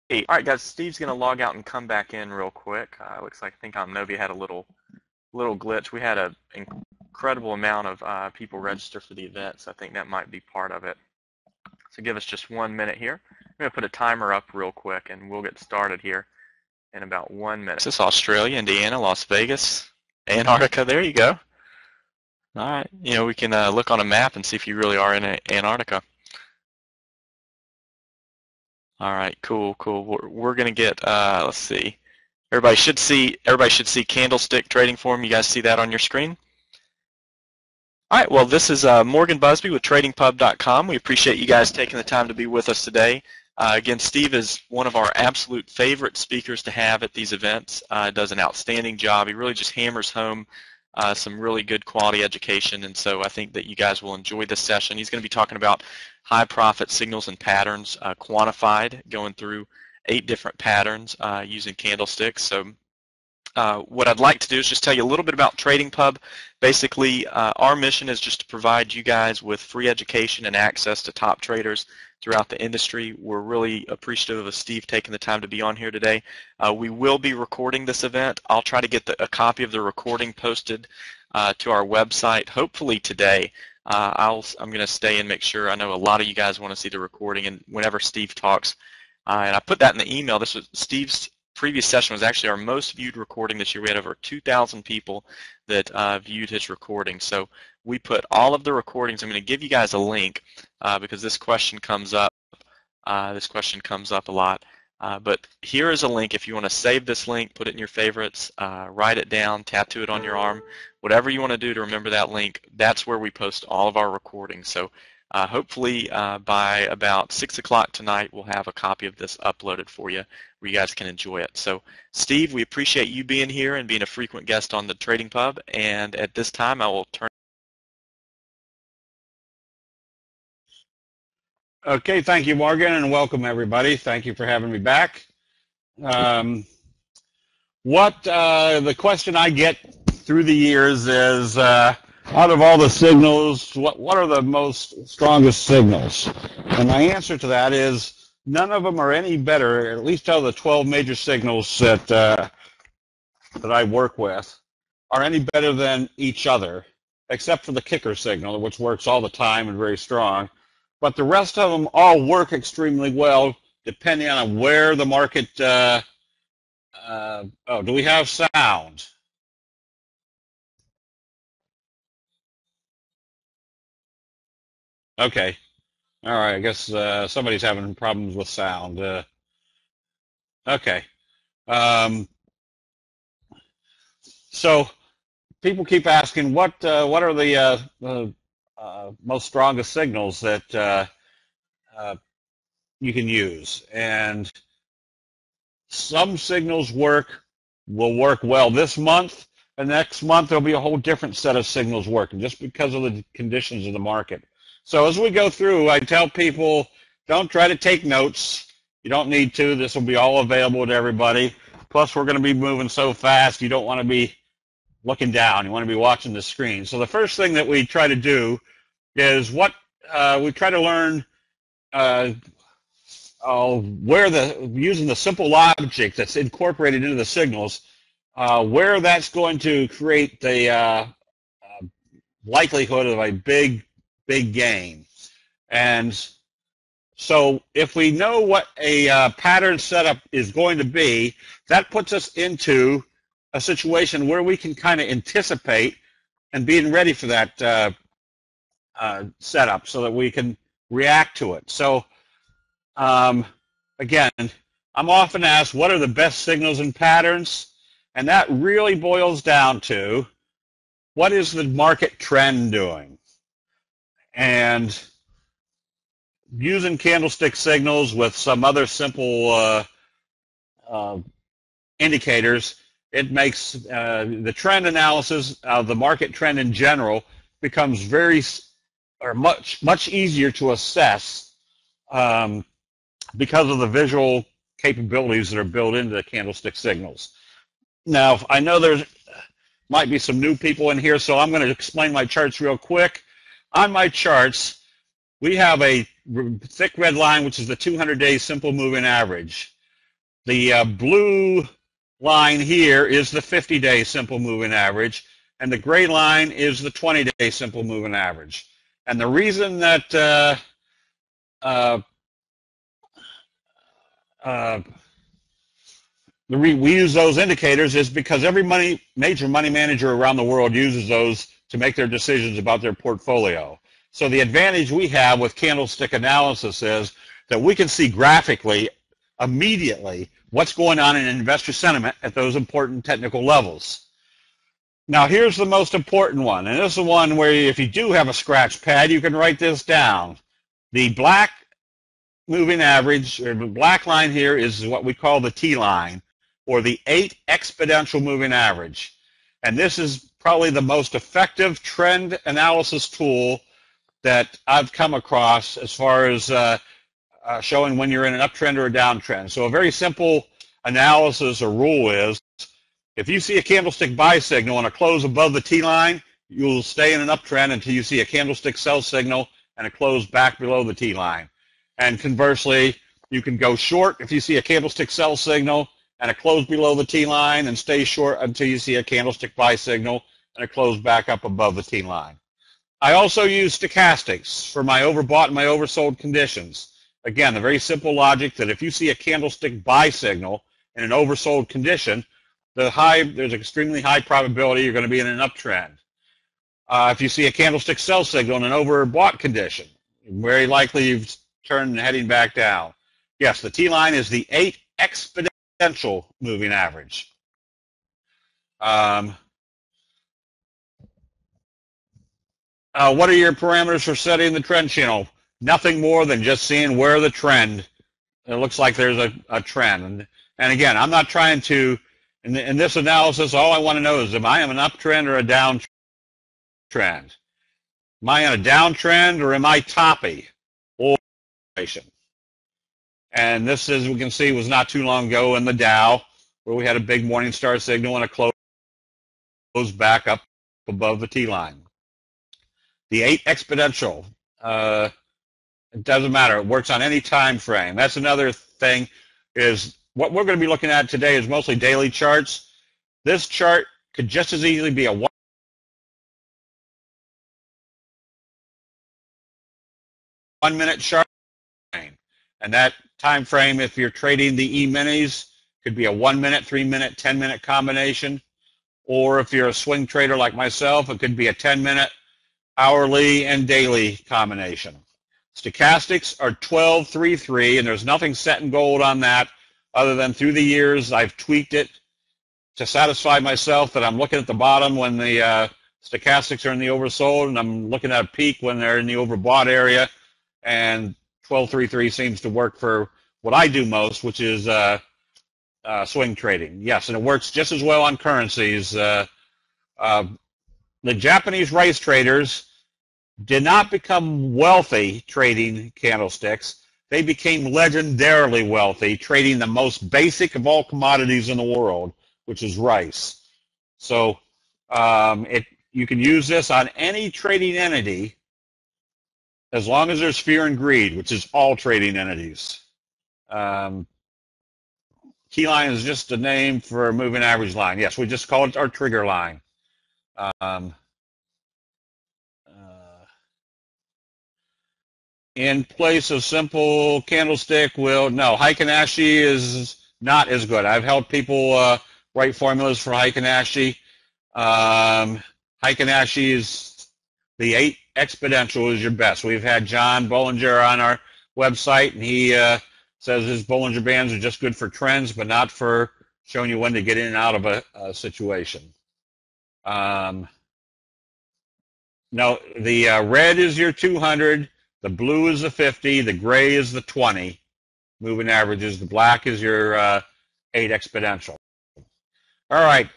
All right, guys. Steve's gonna log out and come back in real quick. Looks like I think Novia had a little glitch. We had an incredible amount of people register for the event, so I think that might be part of it. So give us just 1 minute here. I'm gonna put a timer up real quick, and we'll get started here in about 1 minute. This is Australia, Indiana, Las Vegas, Antarctica. There you go. All right. We can look on a map and see if you really are in Antarctica. All right, cool. We're gonna get. Let's see. Everybody should see Candlestick trading form. You guys see that on your screen? All right. Well, this is Morgan Busby with TradingPub.com. We appreciate you guys taking the time to be with us today. Again, Steve is one of our absolute favorite speakers to have at these events. Does an outstanding job. He really just hammers home some really good quality education, and so I think that you guys will enjoy this session. He's going to be talking about high profit signals and patterns, quantified, going through 8 different patterns using candlesticks. So what I'd like to do is just tell you a little bit about Trading Pub. Basically, our mission is just to provide you guys with free education and access to top traders throughout the industry. We're really appreciative of Steve taking the time to be on here today. We will be recording this event. I'll try to get a copy of the recording posted to our website, hopefully today. I'm going to stay and make sure. I know a lot of you guys want to see the recording, and whenever Steve talks, and I put that in the email. This was Steve's previous session was actually our most viewed recording this year. We had over 2,000 people that viewed his recording. So we put all of the recordings. I'm going to give you guys a link because this question comes up. This question comes up a lot. But here is a link. If you want to save this link, put it in your favorites, write it down, tattoo it on your arm, whatever you want to do to remember that link. That's where we post all of our recordings. So hopefully by about 6 o'clock tonight, we'll have a copy of this uploaded for you where you guys can enjoy it. So Steve, we appreciate you being here and being a frequent guest on the Trading Pub. And at this time, I will turn. Okay, thank you, Morgan, and welcome everybody. Thank you for having me back. The question I get through the years is, out of all the signals, what are the most strongest signals? And my answer to that is none of them are any better, at least out of the 12 major signals that I work with, are any better than each other, except for the kicker signal, which works all the time and very strong. But the rest of them all work extremely well, depending on where the market. Do we have sound? Okay. All right. I guess somebody's having problems with sound. Okay. So people keep asking, what are the most strongest signals that you can use? And some signals will work well this month, and next month there'll be a whole different set of signals working just because of the conditions of the market. So as we go through, I tell people, don't try to take notes. You don't need to. This will be all available to everybody. Plus, we're going to be moving so fast, you don't want to be looking down. You want to be watching the screen. So the first thing that we try to do is we try to learn using the simple logic that's incorporated into the signals, where that's going to create the likelihood of a big gain. And so if we know what a pattern setup is going to be, that puts us into a situation where we can kind of anticipate and being ready for that setup so that we can react to it. So again, I'm often asked, what are the best signals and patterns? And that really boils down to, what is the market trend doing? And using candlestick signals with some other simple indicators, it makes the trend analysis of the market trend in general becomes much easier to assess because of the visual capabilities that are built into the candlestick signals. Now, I know there might be some new people in here, so I'm going to explain my charts real quick. On my charts, we have a thick red line, which is the 200-day simple moving average. The blue line here is the 50-day simple moving average, and the gray line is the 20-day simple moving average. And the reason that we use those indicators is because every major money manager around the world uses those to make their decisions about their portfolio. So the advantage we have with candlestick analysis is that we can see graphically immediately what's going on in investor sentiment at those important technical levels. Now here's the most important one, and this is the one where if you do have a scratch pad, you can write this down. The black moving average, or the black line here, is what we call the T line, or the 8 exponential moving average. And this is probably the most effective trend analysis tool that I've come across as far as showing when you're in an uptrend or a downtrend. So a very simple analysis or rule is, if you see a candlestick buy signal and a close above the T line, you'll stay in an uptrend until you see a candlestick sell signal and a close back below the T line. And conversely, you can go short if you see a candlestick sell signal and a close below the T line, and stay short until you see a candlestick buy signal and a close back up above the T line. I also use stochastics for my overbought and my oversold conditions. Again, the very simple logic that if you see a candlestick buy signal in an oversold condition, there's an extremely high probability you're going to be in an uptrend. If you see a candlestick sell signal in an overbought condition, very likely you've turned and heading back down. Yes, the T line is the 8 exponential moving average. What are your parameters for setting the trend channel? Nothing more than just seeing where the trend, it looks like there's a trend. And again, I'm not trying to, in this analysis, all I want to know is, am I in an uptrend or a downtrend? Am I in a downtrend or am I toppy? And this, as we can see, was not too long ago in the Dow, where we had a big morning star signal and a close back up above the T line. The 8 exponential, it doesn't matter. It works on any time frame. That's another thing, is what we're going to be looking at today is mostly daily charts. This chart could just as easily be a 1-minute chart. And that time frame, if you're trading the E-minis, could be a 1-minute, 3-minute, 10-minute combination. Or if you're a swing trader like myself, it could be a 10-minute, hourly, and daily combination. Stochastics are 12-3-3, and there's nothing set in gold on that other than through the years I've tweaked it to satisfy myself that I'm looking at the bottom when the stochastics are in the oversold, and I'm looking at a peak when they're in the overbought area. And 12-3-3 seems to work for what I do most, which is swing trading. Yes, and it works just as well on currencies. The Japanese rice traders did not become wealthy trading candlesticks. They became legendarily wealthy trading the most basic of all commodities in the world, which is rice. So you can use this on any trading entity as long as there's fear and greed, which is all trading entities. Key line is just a name for a moving average line. Yes, we just call it our trigger line. In place of simple candlestick, no, Heikin-Ashi is not as good. I've helped people write formulas for Heikin-Ashi. Heikin-Ashi is the 8 exponential is your best. We've had John Bollinger on our website, and he says his Bollinger Bands are just good for trends, but not for showing you when to get in and out of a situation. No, the red is your 200, the blue is the 50, the gray is the 20 moving averages, the black is your 8 exponential. All right,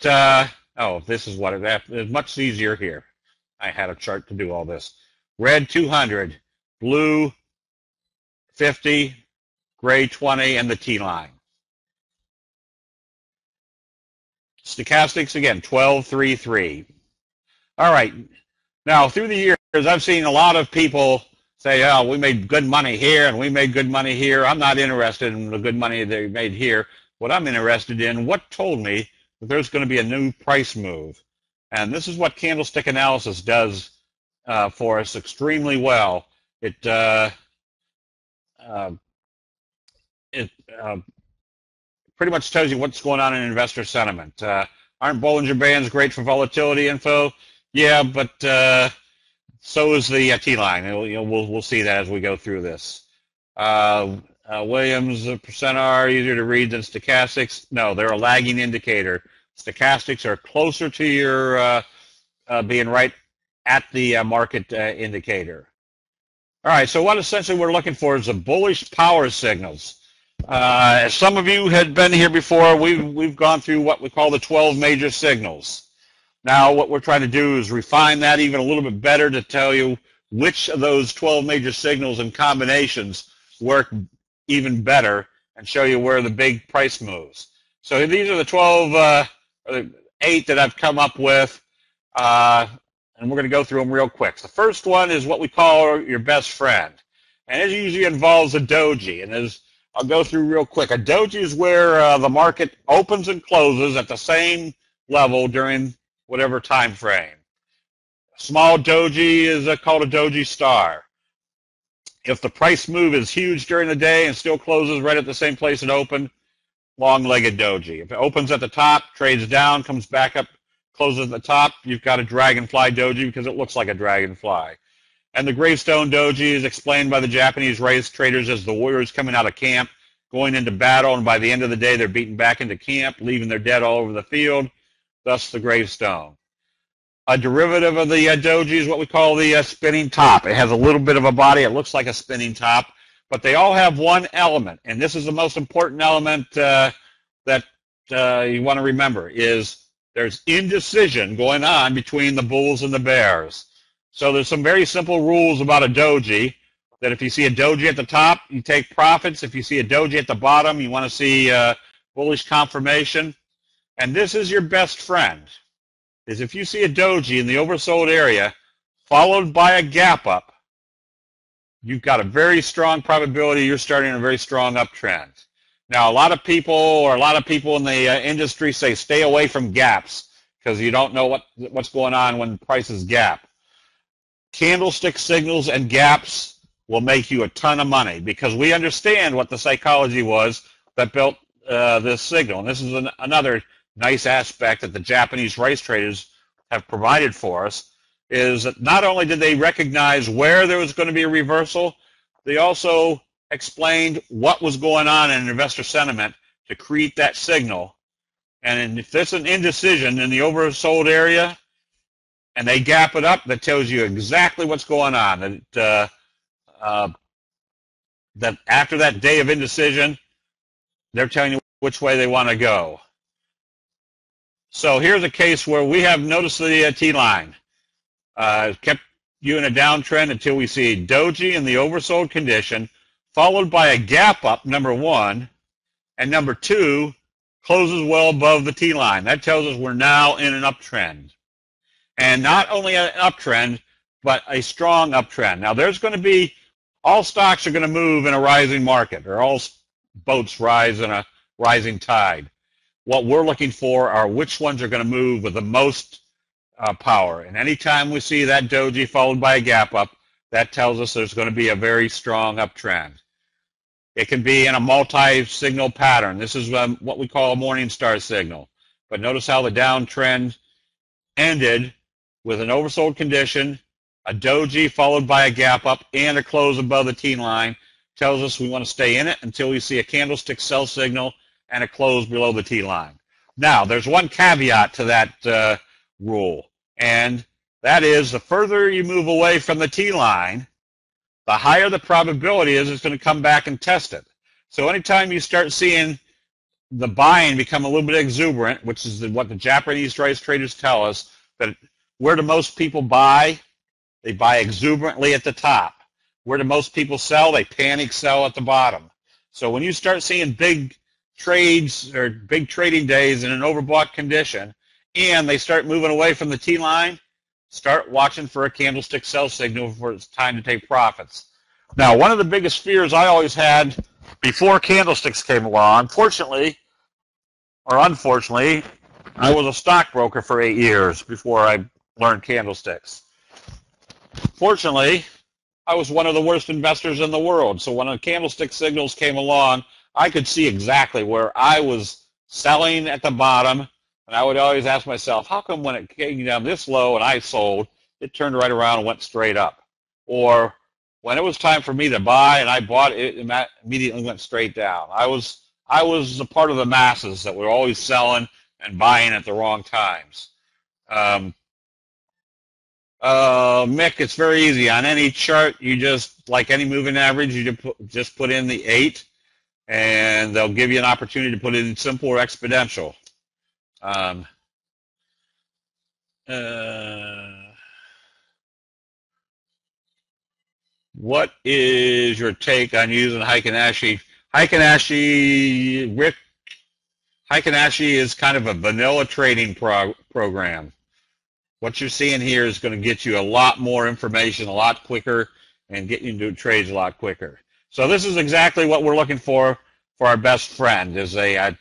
this is what it's much easier here. I had a chart to do all this. Red 200, blue 50, gray 20, and the T line. Stochastics, again, 12-3-3. All right. Now, through the years, I've seen a lot of people say, oh, we made good money here and we made good money here. I'm not interested in the good money they made here. what I'm interested in, what told me that there's going to be a new price move. And this is what candlestick analysis does for us extremely well. It pretty much tells you what's going on in investor sentiment. Aren't Bollinger Bands great for volatility info? Yeah, but so is the T-line. We'll see that as we go through this. Williams percent R, easier to read than stochastics. No, they're a lagging indicator. Stochastics are closer to your being right at the market indicator. All right, so what essentially we're looking for is the bullish power signals. As some of you had been here before, we've gone through what we call the 12 major signals. Now what we're trying to do is refine that even a little bit better to tell you which of those 12 major signals and combinations work even better and show you where the big price moves. So these are the 12, or the 8 that I've come up with, and we're going to go through them real quick. The first one is what we call your best friend, and it usually involves a doji, and as I'll go through real quick. A doji is where the market opens and closes at the same level during whatever time frame. A small doji is called a doji star. If the price move is huge during the day and still closes right at the same place it opened, long-legged doji. If it opens at the top, trades down, comes back up, closes at the top, you've got a dragonfly doji because it looks like a dragonfly. And the gravestone doji is explained by the Japanese race traders as the warriors coming out of camp, going into battle, and by the end of the day they're beaten back into camp, leaving their dead all over the field, thus the gravestone. A derivative of the doji is what we call the spinning top. It has a little bit of a body. It looks like a spinning top, but they all have one element, and this is the most important element that you want to remember, is there's indecision going on between the bulls and the bears. So there's some very simple rules about a doji, that if you see a doji at the top, you take profits. If you see a doji at the bottom, you want to see bullish confirmation. And this is your best friend, is if you see a doji in the oversold area followed by a gap up, you've got a very strong probability you're starting a very strong uptrend. Now, a lot of people in the industry say stay away from gaps because you don't know what's going on when prices gap. Candlestick signals and gaps will make you a ton of money because we understand what the psychology was that built this signal. And this is another nice aspect that the Japanese rice traders have provided for us, is that not only did they recognize where there was going to be a reversal, they also explained what was going on in investor sentiment to create that signal. And if there's an indecision in the oversold area, and they gap it up, that tells you exactly what's going on. That after that day of indecision, they're telling you which way they want to go. So here's a case where we have noticed the T-line. Kept you in a downtrend until we see a doji in the oversold condition, followed by a gap up, number one, and number two, closes well above the T-line. That tells us we're now in an uptrend. And not only an uptrend, but a strong uptrend. Now, there's going to be, all stocks are going to move in a rising market, or all boats rise in a rising tide. What we're looking for are which ones are going to move with the most power. And anytime we see that doji followed by a gap up, that tells us there's going to be a very strong uptrend. It can be in a multi-signal pattern. This is what we call a morning star signal. But notice how the downtrend ended with an oversold condition, a doji followed by a gap up, and a close above the T-line. Tells us we want to stay in it until we see a candlestick sell signal and a close below the T-line. Now, there's one caveat to that rule, and that is the further you move away from the T-line, the higher the probability is it's going to come back and test it. So anytime you start seeing the buying become a little bit exuberant, which is what the Japanese rice traders tell us, that where do most people buy? They buy exuberantly at the top. Where do most people sell? They panic sell at the bottom. So when you start seeing big trades or big trading days in an overbought condition and they start moving away from the T-line, start watching for a candlestick sell signal before it's time to take profits. Now, one of the biggest fears I always had before candlesticks came along, fortunately, or unfortunately, I was a stockbroker for 8 years before I learned candlesticks. Fortunately, I was one of the worst investors in the world. So when the candlestick signals came along, I could see exactly where I was selling at the bottom. And I would always ask myself, how come when it came down this low and I sold, it turned right around and went straight up? Or when it was time for me to buy and I bought it, it immediately went straight down. I was a part of the masses that were always selling and buying at the wrong times. Mick, it's very easy. On any chart, you just, like any moving average, you just put in the 8, and they'll give you an opportunity to put it in simple or exponential. What is your take on using Heikin-Ashi? Heikin-Ashi, Rick, Heikin-Ashi is kind of a vanilla trading program. What you're seeing here is going to get you a lot more information a lot quicker and get you into trades a lot quicker. So this is exactly what we're looking for our best friend, is a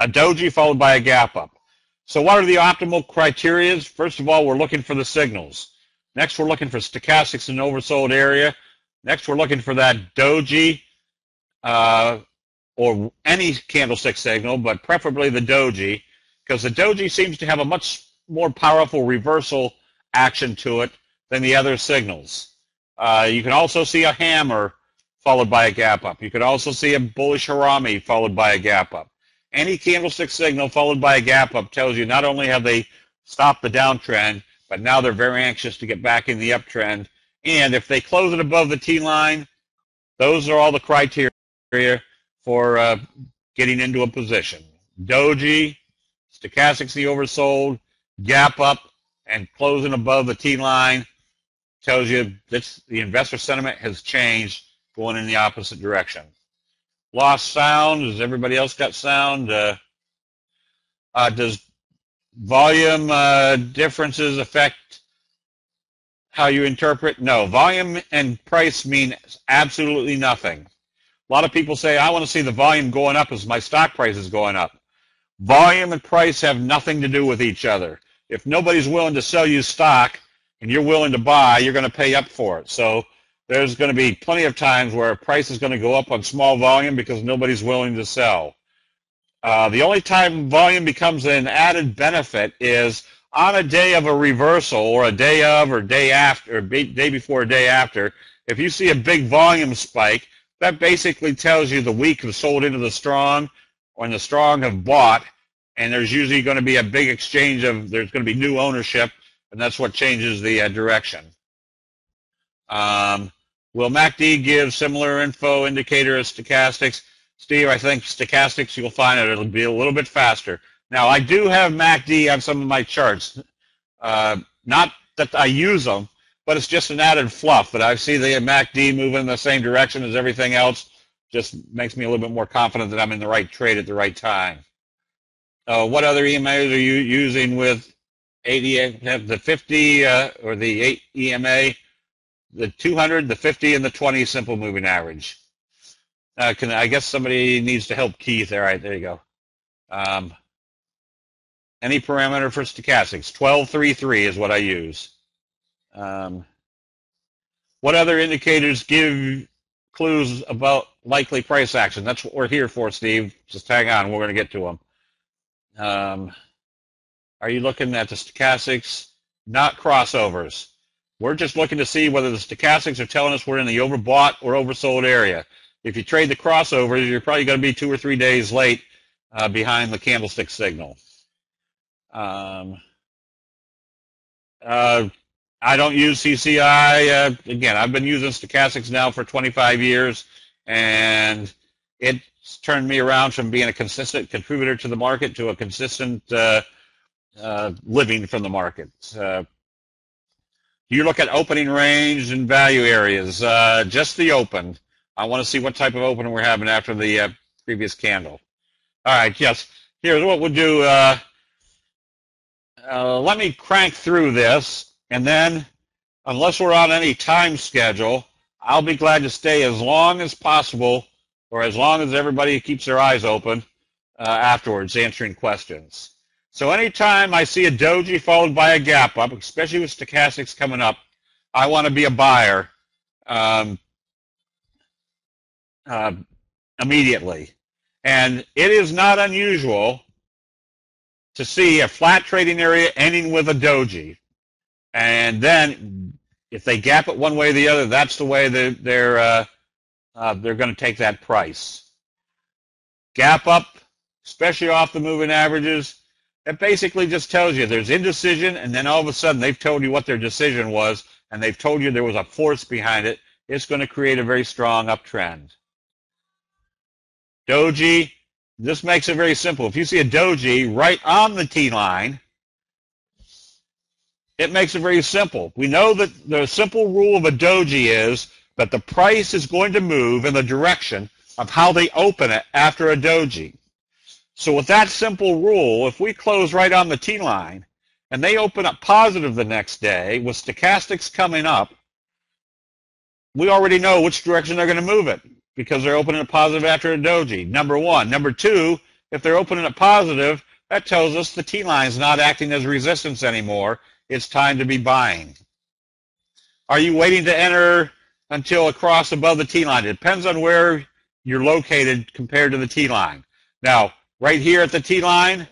doji followed by a gap up. So what are the optimal criteria? First of all, we're looking for the signals. Next, we're looking for stochastics in oversold area. Next, we're looking for that doji or any candlestick signal, but preferably the doji, because the doji seems to have a much more powerful reversal action to it than the other signals. You can also see a hammer followed by a gap up. You can also see a bullish Haram followed by a gap up. Any candlestick signal followed by a gap up tells you not only have they stopped the downtrend, but now they're very anxious to get back in the uptrend. And if they close it above the T line, those are all the criteria for getting into a position. Doji, stochastics the oversold, gap up, and closing above the T line tells you that the investor sentiment has changed, going in the opposite direction. Lost sound. Has everybody else got sound? Does volume differences affect how you interpret? No. Volume and price mean absolutely nothing. A lot of people say, I want to see the volume going up as my stock price is going up. Volume and price have nothing to do with each other. If nobody's willing to sell you stock and you're willing to buy, you're going to pay up for it. So there's going to be plenty of times where price is going to go up on small volume because nobody's willing to sell. The only time volume becomes an added benefit is on a day of a reversal, or a day of, or day after, or day before, or day after. If you see a big volume spike, that basically tells you the weak have sold into the strong, or the strong have bought, and there's usually going to be a big exchange of, there's going to be new ownership, and that's what changes the direction. Will MACD give similar info indicator as stochastics? Steve, I think stochastics, you'll find it'll be a little bit faster. Now, I do have MACD on some of my charts. Not that I use them, but it's just an added fluff. But I see the MACD moving in the same direction as everything else. Just makes me a little bit more confident that I'm in the right trade at the right time. What other EMAs are you using with 80, the 50 or the 8 EMA? The 200, the 50, and the 20 simple moving average. I guess somebody needs to help Keith. All right, there you go. Any parameter for stochastics? 1233 is what I use. What other indicators give clues about likely price action? That's what we're here for, Steve. Just hang on. We're going to get to them. Are you looking at the stochastics? Not crossovers. We're just looking to see whether the stochastics are telling us we're in the overbought or oversold area. If you trade the crossovers, you're probably going to be 2 or 3 days late behind the candlestick signal. I don't use CCI. Again, I've been using stochastics now for 25 years, and it's turned me around from being a consistent contributor to the market to a consistent living from the market. You look at opening range and value areas, just the open. I want to see what type of opening we're having after the previous candle. All right, yes. Here's what we'll do. Let me crank through this, and then, unless we're on any time schedule, I'll be glad to stay as long as possible, or as long as everybody keeps their eyes open afterwards, answering questions. So anytime I see a doji followed by a gap up, especially with stochastics coming up, I want to be a buyer immediately. And it is not unusual to see a flat trading area ending with a doji. And then if they gap it one way or the other, that's the way they're going to take that price. Gap up, especially off the moving averages, that basically just tells you there's indecision, and then all of a sudden they've told you what their decision was, and they've told you there was a force behind it. It's going to create a very strong uptrend. Doji, this makes it very simple. If you see a doji right on the T line, it makes it very simple. We know that the simple rule of a doji is that the price is going to move in the direction of how they open it after a doji. So with that simple rule, if we close right on the T line and they open up positive the next day with stochastics coming up, we already know which direction they're going to move it because they're opening it positive after a doji, number one. Number two, if they're opening it positive, that tells us the T line is not acting as resistance anymore. It's time to be buying. Are you waiting to enter until a cross above the T line? It depends on where you're located compared to the T line. Now, right here at the T line,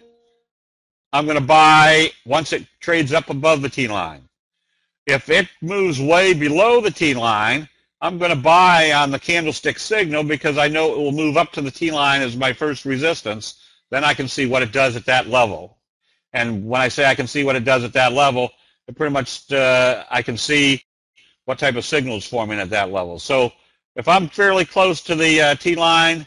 I'm going to buy once it trades up above the T line. If it moves way below the T line, I'm going to buy on the candlestick signal because I know it will move up to the T line as my first resistance. Then I can see what it does at that level. And when I say I can see what it does at that level, it pretty much I can see what type of signal is forming at that level. So if I'm fairly close to the T line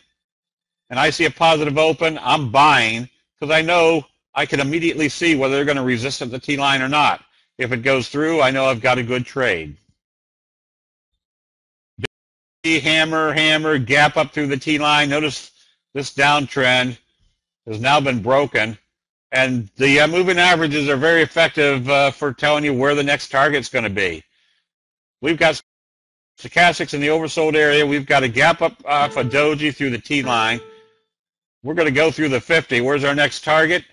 and I see a positive open, I'm buying because I know I can immediately see whether they're going to resist at the T line or not. If it goes through, I know I've got a good trade. Hammer, hammer, gap up through the T line. Notice this downtrend has now been broken. And the moving averages are very effective for telling you where the next target's going to be. We've got stochastics in the oversold area. We've got a gap up off a doji through the T line. We're going to go through the 50. Where's our next target?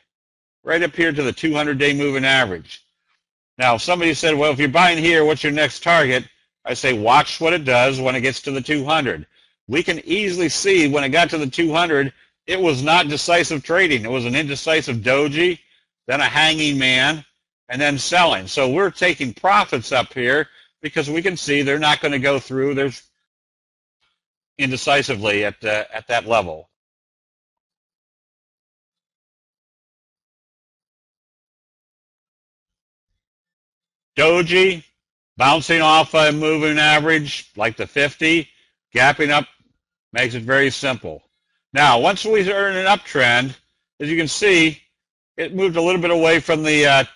Right up here to the 200-day moving average. Now, somebody said, well, if you're buying here, what's your next target? I say, watch what it does when it gets to the 200. We can easily see when it got to the 200, it was not decisive trading. It was an indecisive doji, then a hanging man, and then selling. So we're taking profits up here because we can see they're not going to go through. There's indecisively at that level. Doji, bouncing off a moving average like the 50, gapping up, makes it very simple. Now, once we earn an uptrend, as you can see, it moved a little bit away from the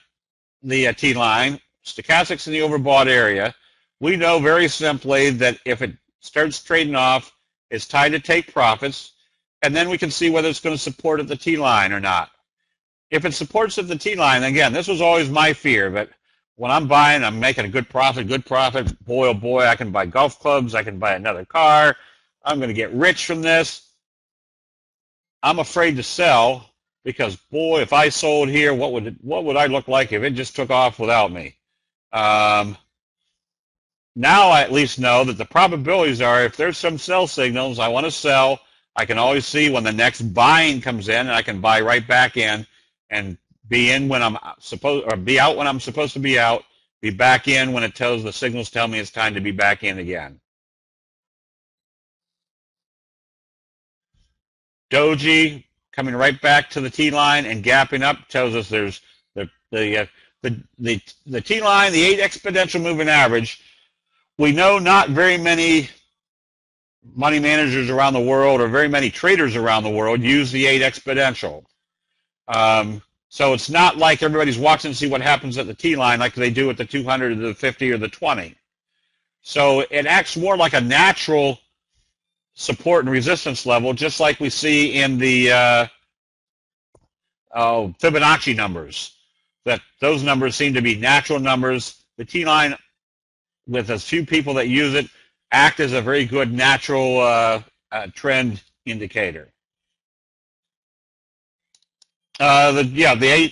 T line. Stochastics in the overbought area. We know very simply that if it starts trading off, it's time to take profits, and then we can see whether it's going to support at the T line or not. If it supports at the T line, again, this was always my fear, but when I'm buying, I'm making a good profit, boy, oh boy, I can buy golf clubs, I can buy another car, I'm going to get rich from this. I'm afraid to sell because, boy, if I sold here, what would I look like if it just took off without me? Now I at least know that the probabilities are if there's some sell signals, I want to sell, I can always see when the next buying comes in, and I can buy right back in and be in when I'm supposed, or be out when I'm supposed to be out, be back in when it tells the signals tell me it's time to be back in again. Doji coming right back to the T line and gapping up tells us there's the T line, the 8 exponential moving average. We know not very many money managers around the world or very many traders around the world use the 8 exponential. So it's not like everybody's watching to see what happens at the T line like they do at the 200 or the 50 or the 20. So it acts more like a natural support and resistance level, just like we see in the Fibonacci numbers. That those numbers seem to be natural numbers. The T line, with as few people that use it, act as a very good natural trend indicator. The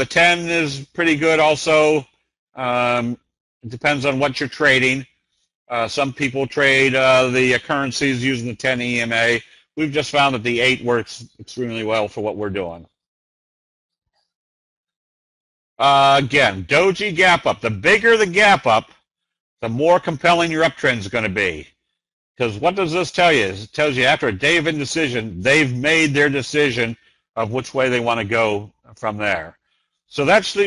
10 is pretty good also. It depends on what you're trading. Some people trade the currencies using the 10 EMA. We've just found that the 8 works extremely well for what we're doing. Again, Doji gap up. The bigger the gap up, the more compelling your uptrend is going to be. Because what does this tell you? It tells you after a day of indecision, they've made their decision of which way they want to go from there. So that's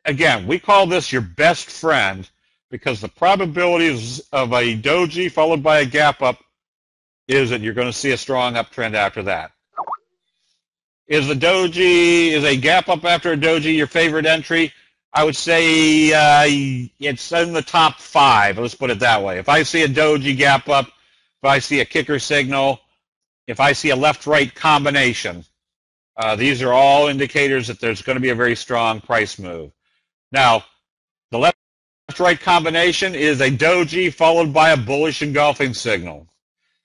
again, we call this your best friend because the probabilities of a doji followed by a gap up is that you're going to see a strong uptrend after that. Is a gap up after a doji your favorite entry? I would say it's in the top 5. Let's put it that way. If I see a doji gap up, if I see a kicker signal, if I see a left-right combination, these are all indicators that there's going to be a very strong price move. Now, the left-right combination is a doji followed by a bullish engulfing signal.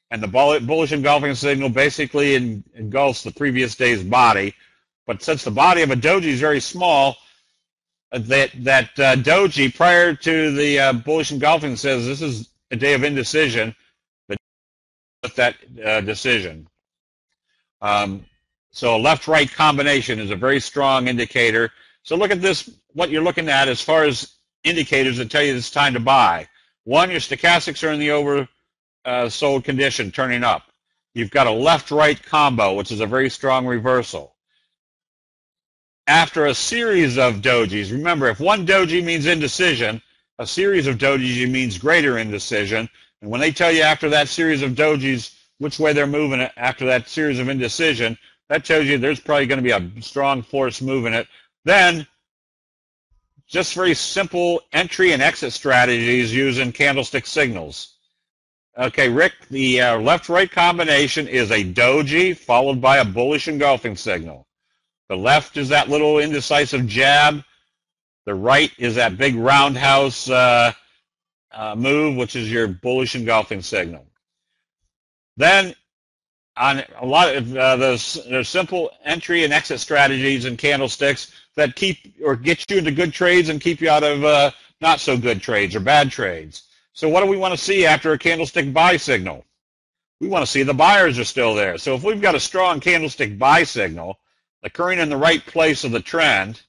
And the bullish engulfing signal basically engulfs the previous day's body. But since the body of a doji is very small, that doji prior to the bullish engulfing says this is a day of indecision. That decision. So a left-right combination is a very strong indicator. So look at this, what you're looking at as far as indicators that tell you it's time to buy. One, your stochastics are in the oversold condition, turning up. You've got a left-right combo, which is a very strong reversal. After a series of dojis, remember, if one doji means indecision, a series of dojis means greater indecision. And when they tell you after that series of dojis which way they're moving it after that series of indecision, that tells you there's probably going to be a strong force moving it. Then, just very simple entry and exit strategies using candlestick signals. Okay, Rick, the left-right combination is a doji followed by a bullish engulfing signal. The left is that little indecisive jab. The right is that big roundhouse move, which is your bullish engulfing signal. Then, on a lot of there's simple entry and exit strategies in candlesticks that keep or get you into good trades and keep you out of not so good trades or bad trades. So what do we want to see after a candlestick buy signal? We want to see the buyers are still there. So if we've got a strong candlestick buy signal occurring in the right place of the trend,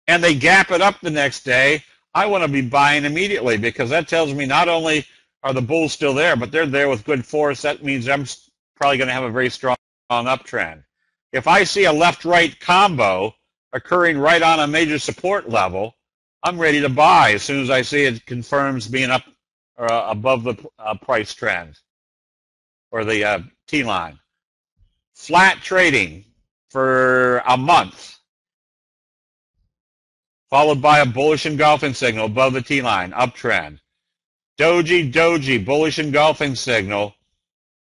and they gap it up the next day, I want to be buying immediately because that tells me not only are the bulls still there, but they're there with good force. That means I'm probably going to have a very strong uptrend. If I see a left-right combo occurring right on a major support level, I'm ready to buy as soon as I see it confirms being up or above the price trend or the T-line. Flat trading for a month, followed by a bullish engulfing signal above the T-line, uptrend. Doji, bullish engulfing signal,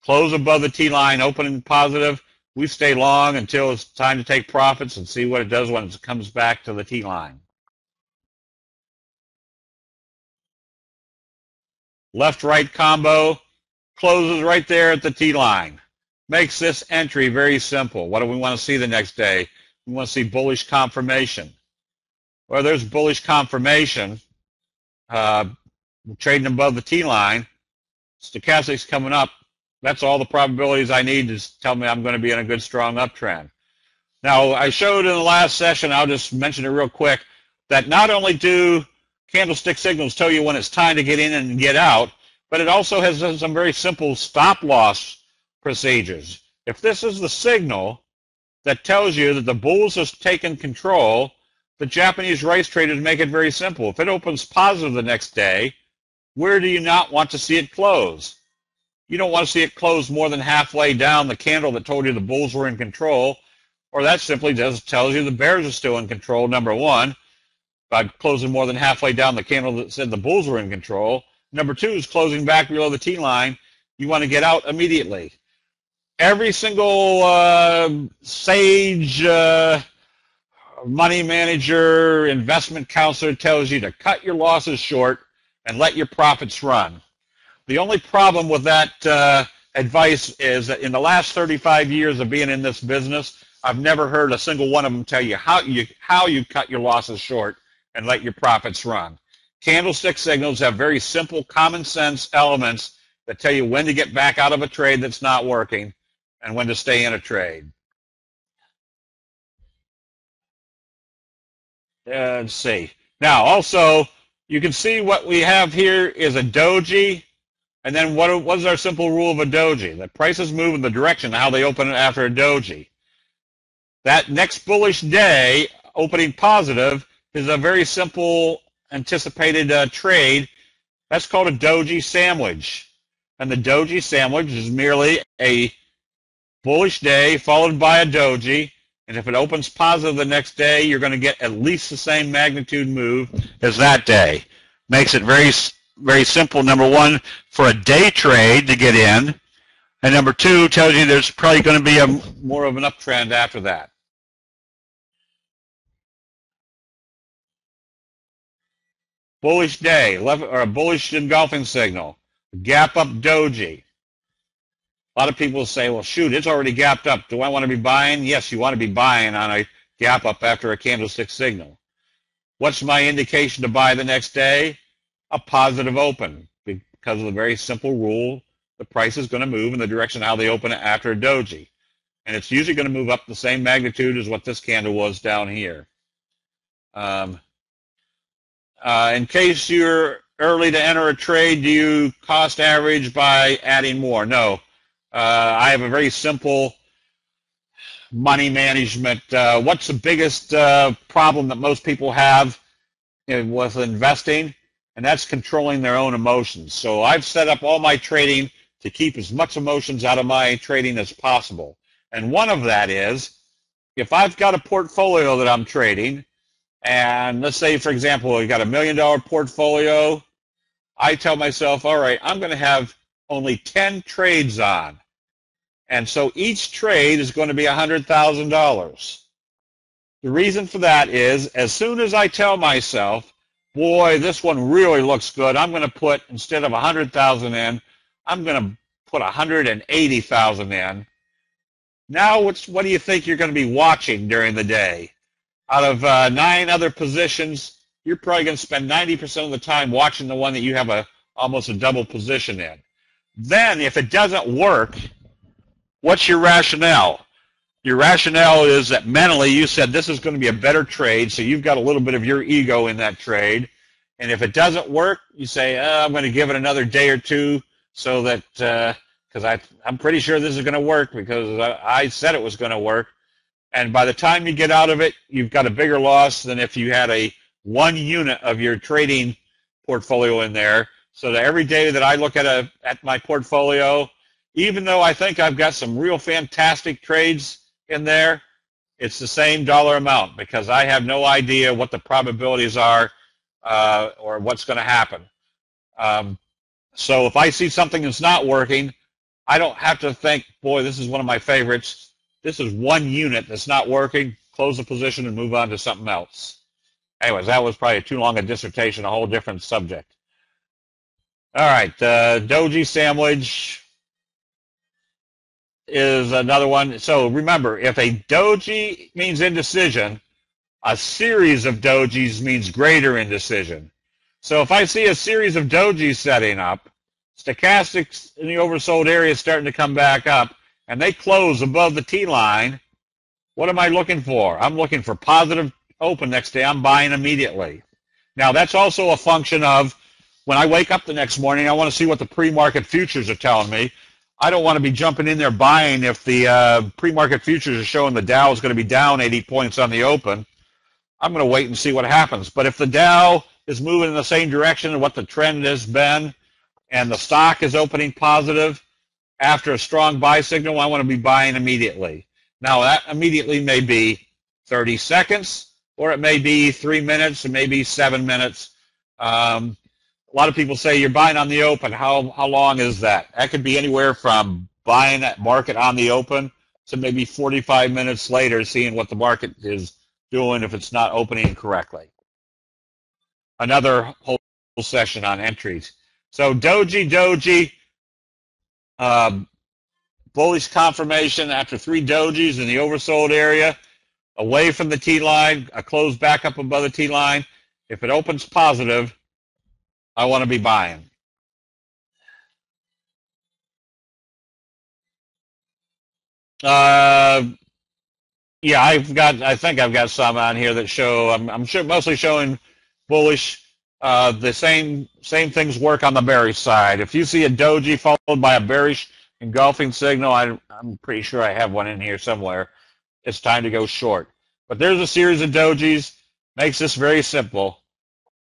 close above the T-line, opening positive. We stay long until it's time to take profits and see what it does when it comes back to the T-line. Left-right combo closes right there at the T-line. Makes this entry very simple. What do we want to see the next day? We want to see bullish confirmation. Well, there's bullish confirmation. Trading above the T-line. Stochastics coming up. That's all the probabilities I need to tell me I'm going to be in a good, strong uptrend. Now, I showed in the last session, I'll just mention it real quick, that not only do candlestick signals tell you when it's time to get in and get out, but it also has some very simple stop-loss procedures. If this is the signal that tells you that the bulls have taken control, the Japanese rice traders make it very simple. If it opens positive the next day, where do you not want to see it close? You don't want to see it close more than halfway down the candle that told you the bulls were in control, or that simply just tells you the bears are still in control, number one, by closing more than halfway down the candle that said the bulls were in control. Number two is closing back below the T-line. You want to get out immediately. Every single sage money manager, investment counselor tells you to cut your losses short and let your profits run. The only problem with that advice is that in the last 35 years of being in this business, I've never heard a single one of them tell you how you cut your losses short and let your profits run. Candlestick signals have very simple, common sense elements that tell you when to get back out of a trade that's not working and when to stay in a trade. Let's see. Now, also, you can see what we have here is a doji. And then what is our simple rule of a doji? The prices move in the direction of how they open after a doji. That next bullish day, opening positive, is a very simple anticipated trade. That's called a Doji Sandwich. And the Doji Sandwich is merely a bullish day followed by a doji. And if it opens positive the next day, you're going to get at least the same magnitude move as that day. Makes it very, very simple, number one, for a day trade to get in. And number two, tells you there's probably going to be more of an uptrend after that. Bullish day, or a bullish engulfing signal. Gap up doji. A lot of people say, well, shoot, it's already gapped up. Do I want to be buying? Yes, you want to be buying on a gap up after a candlestick signal. What's my indication to buy the next day? A positive open, because of the very simple rule, the price is going to move in the direction how they open it after a doji. And it's usually going to move up the same magnitude as what this candle was down here. In case you're early to enter a trade, do you cost average by adding more? No. I have a very simple money management. What's the biggest problem that most people have with investing? And that's controlling their own emotions. So I've set up all my trading to keep as much emotions out of my trading as possible. And one of that is, if I've got a portfolio that I'm trading, and let's say, for example, we've got $1 million portfolio, I tell myself, all right, I'm going to have only 10 trades on. And so each trade is going to be $100,000. The reason for that is, as soon as I tell myself, boy, this one really looks good, I'm going to put, instead of 100,000 in, I'm going to put 180,000 in. Now, what do you think you're going to be watching during the day? Out of 9 other positions, you're probably going to spend 90% of the time watching the one that you have almost a double position in. Then, if it doesn't work, what's your rationale? Your rationale is that mentally you said this is going to be a better trade, so you've got a little bit of your ego in that trade. And if it doesn't work, you say, I'm going to give it another day or two so that, because I'm pretty sure this is going to work because I said it was going to work. And by the time you get out of it, you've got a bigger loss than if you had a 1 unit of your trading portfolio in there. So that every day that I look at my portfolio, even though I think I've got some real fantastic trades in there, it's the same dollar amount because I have no idea what the probabilities are or what's going to happen. So if I see something that's not working, I don't have to think, boy, this is one of my favorites. This is 1 unit that's not working. Close the position and move on to something else. Anyways, that was probably too long a dissertation, a whole different subject. All right, Doji Sandwich is another one. So remember, if a doji means indecision, a series of dojis means greater indecision. So if I see a series of dojis setting up, stochastics in the oversold area is starting to come back up, and they close above the T line, what am I looking for? I'm looking for positive open next day. I'm buying immediately. Now, that's also a function of when I wake up the next morning, I want to see what the pre-market futures are telling me. I don't want to be jumping in there buying if the pre-market futures are showing the Dow is going to be down 80 points on the open. I'm going to wait and see what happens. But if the Dow is moving in the same direction of what the trend has been and the stock is opening positive after a strong buy signal, I want to be buying immediately. Now, that immediately may be 30 seconds, or it may be 3 minutes, it may be 7 minutes. A lot of people say you're buying on the open. How long is that? That could be anywhere from buying that market on the open to maybe 45 minutes later, seeing what the market is doing if it's not opening correctly. Another whole session on entries. So doji, bullish confirmation after 3 dojis in the oversold area, away from the T line, a close back up above the T line. If it opens positive, I want to be buying. Yeah, I think I've got some on here that show. I'm sure mostly showing bullish. The same things work on the bearish side. If you see a doji followed by a bearish engulfing signal, I'm pretty sure I have one in here somewhere. It's time to go short. But there's a series of dojis. Makes this very simple.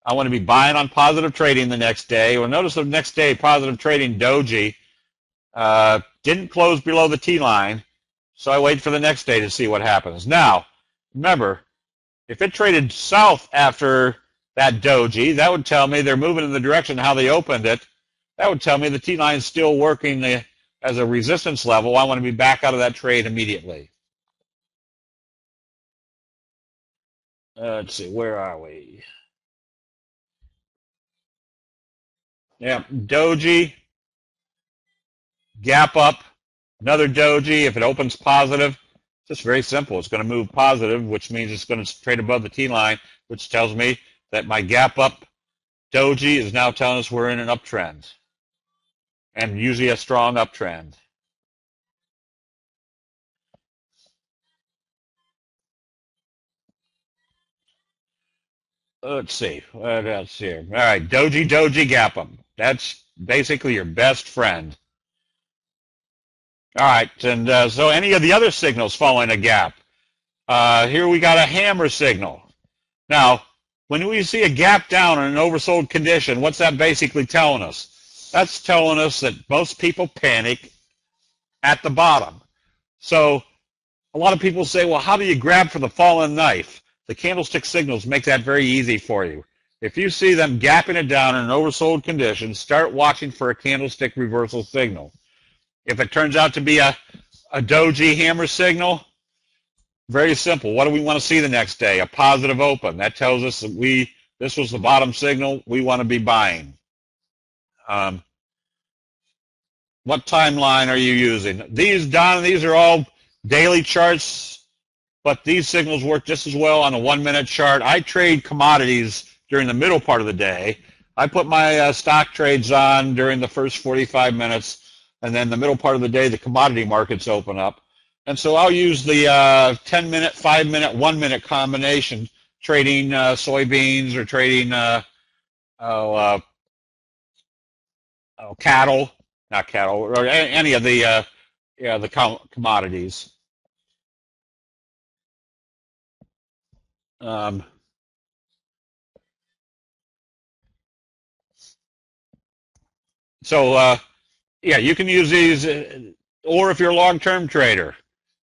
I want to be buying on positive trading the next day. Well, notice the next day positive trading doji didn't close below the T line. So I wait for the next day to see what happens. Now, remember, if it traded south after that doji, that would tell me they're moving in the direction how they opened it. That would tell me the T-line is still working as a resistance level. I want to be back out of that trade immediately. Let's see, where are we? Yeah, doji, gap up, another doji. If it opens positive, it's just very simple. It's going to move positive, which means it's going to trade above the T-line, which tells me that my gap up doji is now telling us we're in an uptrend, and usually a strong uptrend. Let's see, what else here? All right, doji, gap up. That's basically your best friend. All right, and so any of the other signals following a gap. Here we got a hammer signal. Now, when we see a gap down in an oversold condition, what's that basically telling us? That's telling us that most people panic at the bottom. So a lot of people say, well, how do you grab for the fallen knife? The candlestick signals make that very easy for you. If you see them gapping it down in an oversold condition, start watching for a candlestick reversal signal. If it turns out to be a doji hammer signal, very simple. What do we want to see the next day? A positive open. That tells us that this was the bottom signal. We want to be buying. What timeline are you using? These are all daily charts, but these signals work just as well on a 1-minute chart. I trade commodities during the middle part of the day. I put my stock trades on during the first 45 minutes, and then the middle part of the day, the commodity markets open up. And so I'll use the 10-minute, 5-minute, 1-minute combination, trading soybeans or trading cattle, not cattle, or any of the commodities. Yeah, you can use these, or if you're a long-term trader,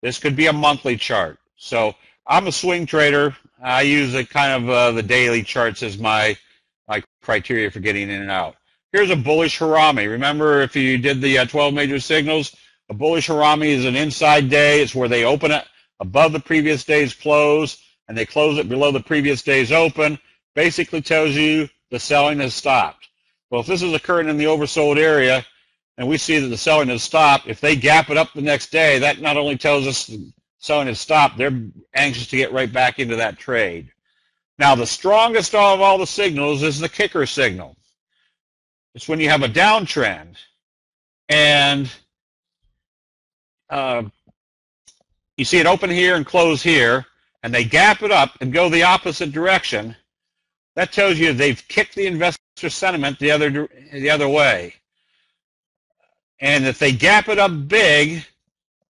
this could be a monthly chart. So I'm a swing trader. I use the daily charts as my criteria for getting in and out. Here's a bullish harami. Remember, if you did the 12 major signals, a bullish harami is an inside day. It's where they open it above the previous day's close, and they close it below the previous day's open. Basically tells you the selling has stopped. Well, if this is occurring in the oversold area, and we see that the selling has stopped, if they gap it up the next day, that not only tells us the selling has stopped, they're anxious to get right back into that trade. Now, the strongest of all the signals is the kicker signal. It's when you have a downtrend, and you see it open here and close here, and they gap it up and go the opposite direction. That tells you they've kicked the investor sentiment the other way. And if they gap it up big,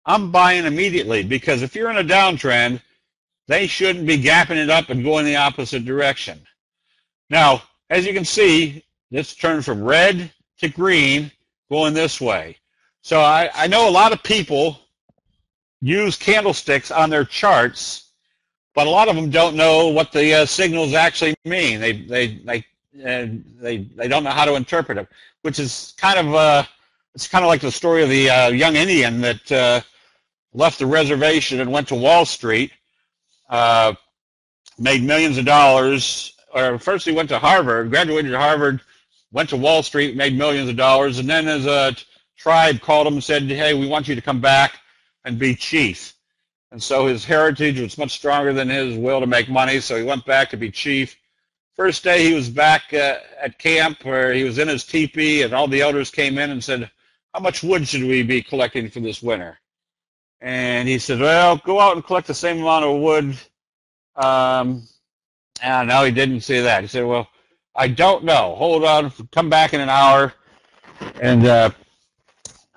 I'm buying immediately, because if you're in a downtrend, they shouldn't be gapping it up and going the opposite direction. Now, as you can see, this turned from red to green going this way. So I know a lot of people use candlesticks on their charts, but a lot of them don't know what the signals actually mean. They don't know how to interpret it, which is it's kind of like the story of the young Indian that left the reservation and went to Wall Street, made millions of dollars. Or first he went to Harvard, graduated at Harvard, went to Wall Street, made millions of dollars, and then his tribe called him and said, hey, we want you to come back and be chief. And so his heritage was much stronger than his will to make money, so he went back to be chief. First day he was back at camp where he was in his teepee, and all the elders came in and said, how much wood should we be collecting for this winter? And he said, well, go out and collect the same amount of wood. And no, he didn't say that. He said, well, I don't know. Hold on. Come back in an hour, and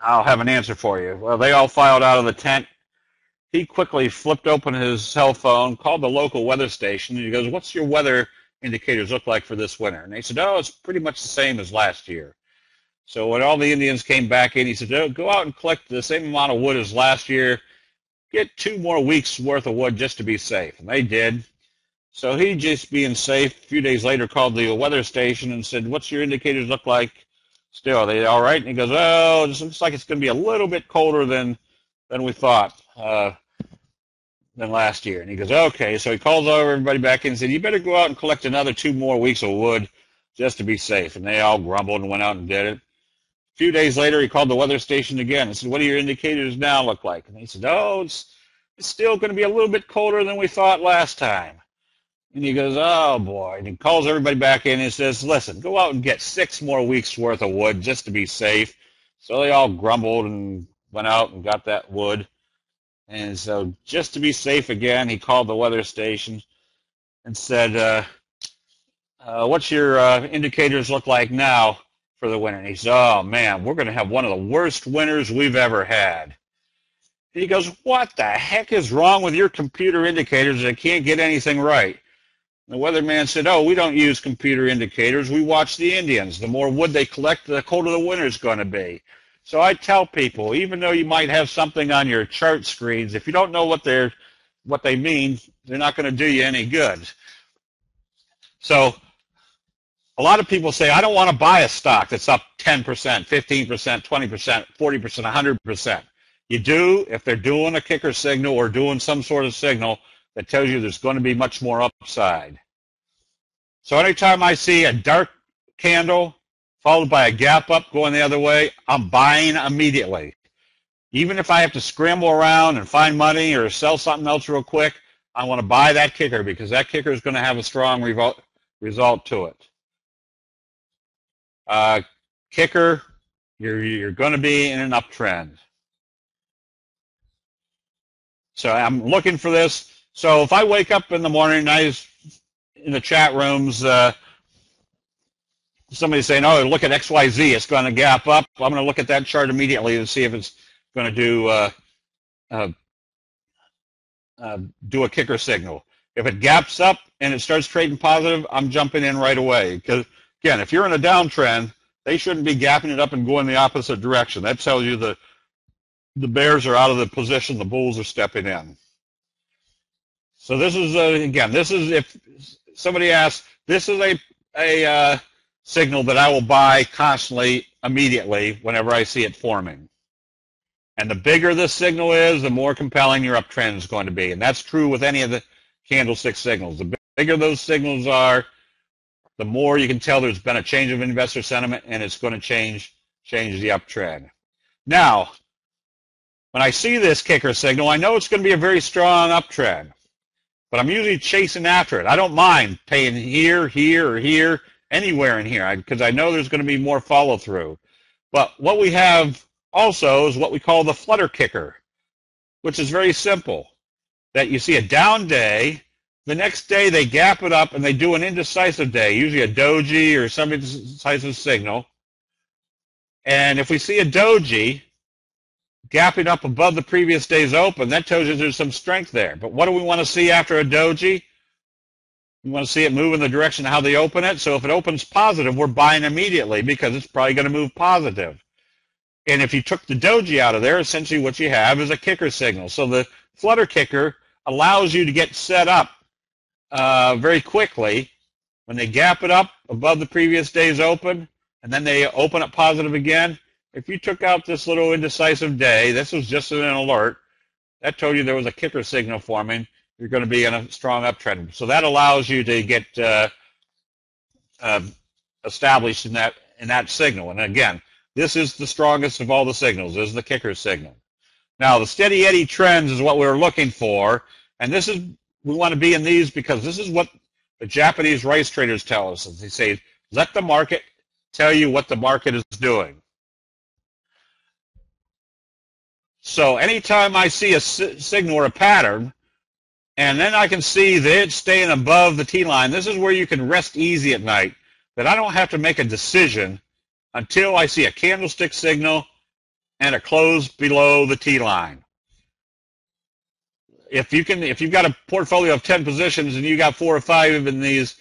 I'll have an answer for you. Well, they all filed out of the tent. He quickly flipped open his cell phone, called the local weather station, and he goes, what's your weather indicators look like for this winter? And they said, oh, it's pretty much the same as last year. So when all the Indians came back in, he said, oh, go out and collect the same amount of wood as last year. Get 2 more weeks worth of wood just to be safe. And they did. So he, just being safe, a few days later called the weather station and said, what's your indicators look like still? Are they all right? And he goes, oh, it looks like it's going to be a little bit colder than we thought than last year. And he goes, okay. So he calls over everybody back in and said, you better go out and collect another 2 more weeks of wood just to be safe. And they all grumbled and went out and did it. A few days later, he called the weather station again and said, what do your indicators now look like? And they said, oh, it's still going to be a little bit colder than we thought last time. And he goes, oh, boy. And he calls everybody back in and says, listen, go out and get 6 more weeks' worth of wood just to be safe. So they all grumbled and went out and got that wood. And so just to be safe again, he called the weather station and said, what's your indicators look like now for the winter? And he said, oh, man, we're going to have one of the worst winters we've ever had. And he goes, what the heck is wrong with your computer indicators? I can't get anything right. The weatherman said, oh, we don't use computer indicators. We watch the Indians. The more wood they collect, the colder the winter's going to be. So I tell people, even though you might have something on your chart screens, if you don't know what they mean, they're not going to do you any good. So a lot of people say, I don't want to buy a stock that's up 10%, 15%, 20%, 40%, 100%. You do if they're doing a kicker signal or doing some sort of signal that tells you there's going to be much more upside. So anytime I see a dark candle followed by a gap up going the other way, I'm buying immediately. Even if I have to scramble around and find money or sell something else real quick, I want to buy that kicker because that kicker is going to have a strong result to it. Kicker, you're going to be in an uptrend. So I'm looking for this. So if I wake up in the morning and in the chat rooms, somebody's saying, oh, look at XYZ, it's going to gap up. I'm going to look at that chart immediately and see if it's going to do a kicker signal. If it gaps up and it starts trading positive, I'm jumping in right away. Because, again, if you're in a downtrend, they shouldn't be gapping it up and going the opposite direction. That tells you the bears are out of the position, the bulls are stepping in. So this is, again, this is, if somebody asks, this is a signal that I will buy constantly, immediately, whenever I see it forming. And the bigger this signal is, the more compelling your uptrend is going to be. And that's true with any of the candlestick signals. The bigger those signals are, the more you can tell there's been a change of investor sentiment, and it's going to change the uptrend. Now, when I see this kicker signal, I know it's going to be a very strong uptrend. But I'm usually chasing after it. I don't mind paying here, or here, anywhere in here, because I know there's going to be more follow-through. But what we have also is what we call the Flutter Kicker, which is very simple. That you see a down day, the next day they gap it up and they do an indecisive day, usually a doji or some indecisive signal. And if we see a doji gapping up above the previous day's open, that tells you there's some strength there. But what do we want to see after a doji? We want to see it move in the direction of how they open it. So if it opens positive, we're buying immediately because it's probably going to move positive. And if you took the doji out of there, essentially what you have is a kicker signal. So the Flutter Kicker allows you to get set up very quickly when they gap it up above the previous day's open, and then they open it positive again. If you took out this little indecisive day, this was just an alert, that told you there was a kicker signal forming, you're going to be in a strong uptrend. So that allows you to get established in in that signal. And again, this is the strongest of all the signals. This is the kicker signal. Now, the steady eddy trends is what we're looking for, and this is, we want to be in these because this is what the Japanese rice traders tell us. They say, let the market tell you what the market is doing. So anytime I see a signal or a pattern, and then I can see that it's staying above the T-line, this is where you can rest easy at night, that I don't have to make a decision until I see a candlestick signal and a close below the T-line. If you've got a portfolio of 10 positions and you got 4 or 5 in these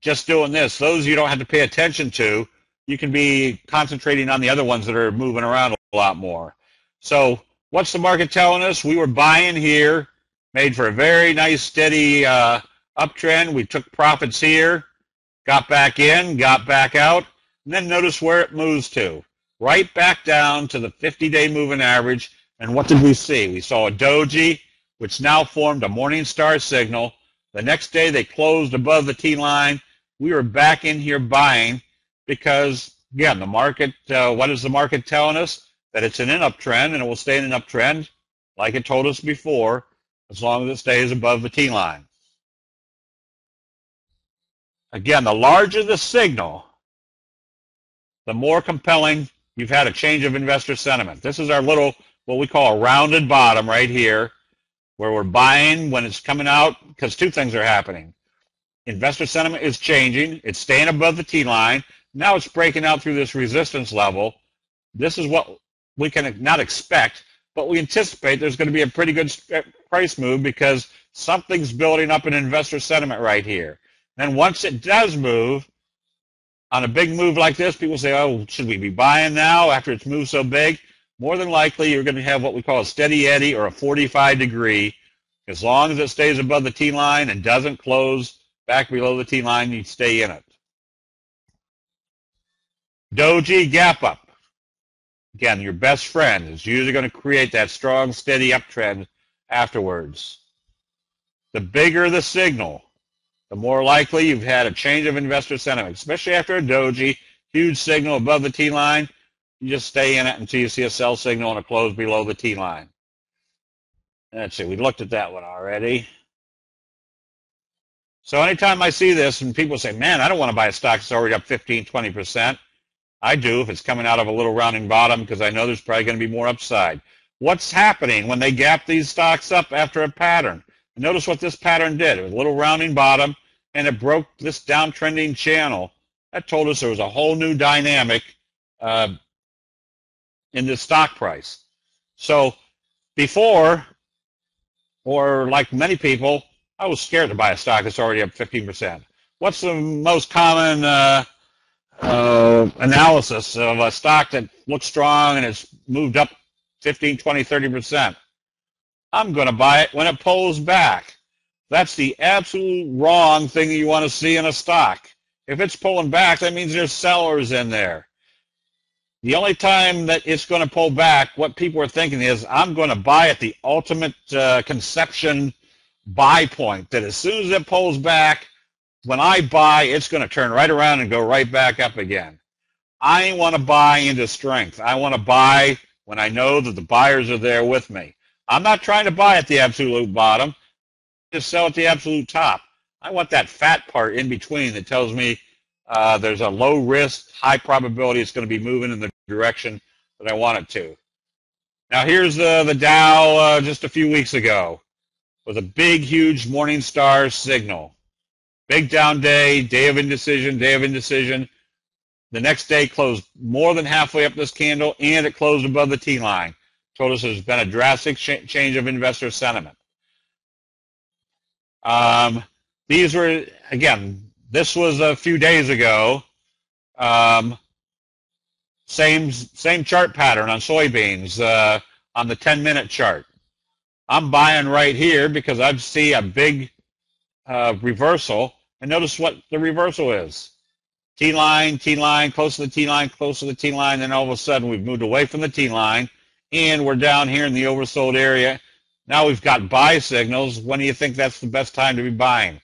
just doing this, those you don't have to pay attention to. You can be concentrating on the other ones that are moving around a lot more. So what's the market telling us? We were buying here, made for a very nice steady uptrend. We took profits here, got back in, got back out, and then notice where it moves to. Right back down to the 50-day moving average. And what did we see? We saw a doji, which now formed a morning star signal. The next day they closed above the T-line. We were back in here buying because, again, the market, what is the market telling us? That it's in an uptrend, and it will stay in an uptrend like it told us before, as long as it stays above the T-line. Again, the larger the signal, the more compelling you've had a change of investor sentiment. This is our little, what we call a rounded bottom right here, where we're buying when it's coming out, because 2 things are happening. Investor sentiment is changing. It's staying above the T-line. Now it's breaking out through this resistance level. This is what we can not expect, but we anticipate there's going to be a pretty good price move because something's building up in investor sentiment right here. Then once it does move, on a big move like this, people say, oh, should we be buying now after it's moved so big? More than likely, you're going to have what we call a steady eddy or a 45-degree. As long as it stays above the T-line and doesn't close back below the T-line, you stay in it. Doji gap up. Again, your best friend is usually going to create that strong, steady uptrend afterwards. The bigger the signal, the more likely you've had a change of investor sentiment, especially after a doji, huge signal above the T-line. You just stay in it until you see a sell signal and a close below the T-line. Let's see, we looked at that one already. So anytime I see this and people say, man, I don't want to buy a stock that's already up 15, 20%. I do if it's coming out of a little rounding bottom because I know there's probably going to be more upside. What's happening when they gap these stocks up after a pattern? Notice what this pattern did. It was a little rounding bottom, and it broke this downtrending channel. That told us there was a whole new dynamic in the stock price. So before, or like many people, I was scared to buy a stock that's already up 15%. What's the most common analysis of a stock that looks strong and it's moved up 15, 20, 30%? I'm going to buy it when it pulls back. That's the absolute wrong thing you want to see in a stock. If it's pulling back, that means there's sellers in there. The only time that it's going to pull back, what people are thinking is, I'm going to buy at the ultimate conception buy point, that as soon as it pulls back, when I buy, it's going to turn right around and go right back up again. I want to buy into strength. I want to buy when I know that the buyers are there with me. I'm not trying to buy at the absolute bottom, just sell at the absolute top. I want that fat part in between that tells me there's a low risk, high probability it's going to be moving in the direction that I want it to. Now here's the Dow just a few weeks ago with a big, huge morning star signal. Big down day, day of indecision, day of indecision. The next day closed more than halfway up this candle, and it closed above the T-line. Told us there's been a drastic change of investor sentiment. These were, again, this was a few days ago. Same chart pattern on soybeans on the 10-minute chart. I'm buying right here because I see a big reversal. And notice what the reversal is. T-line, T-line, close to the T-line, close to the T-line. Then all of a sudden we've moved away from the T-line, and we're down here in the oversold area. Now we've got buy signals. When do you think that's the best time to be buying?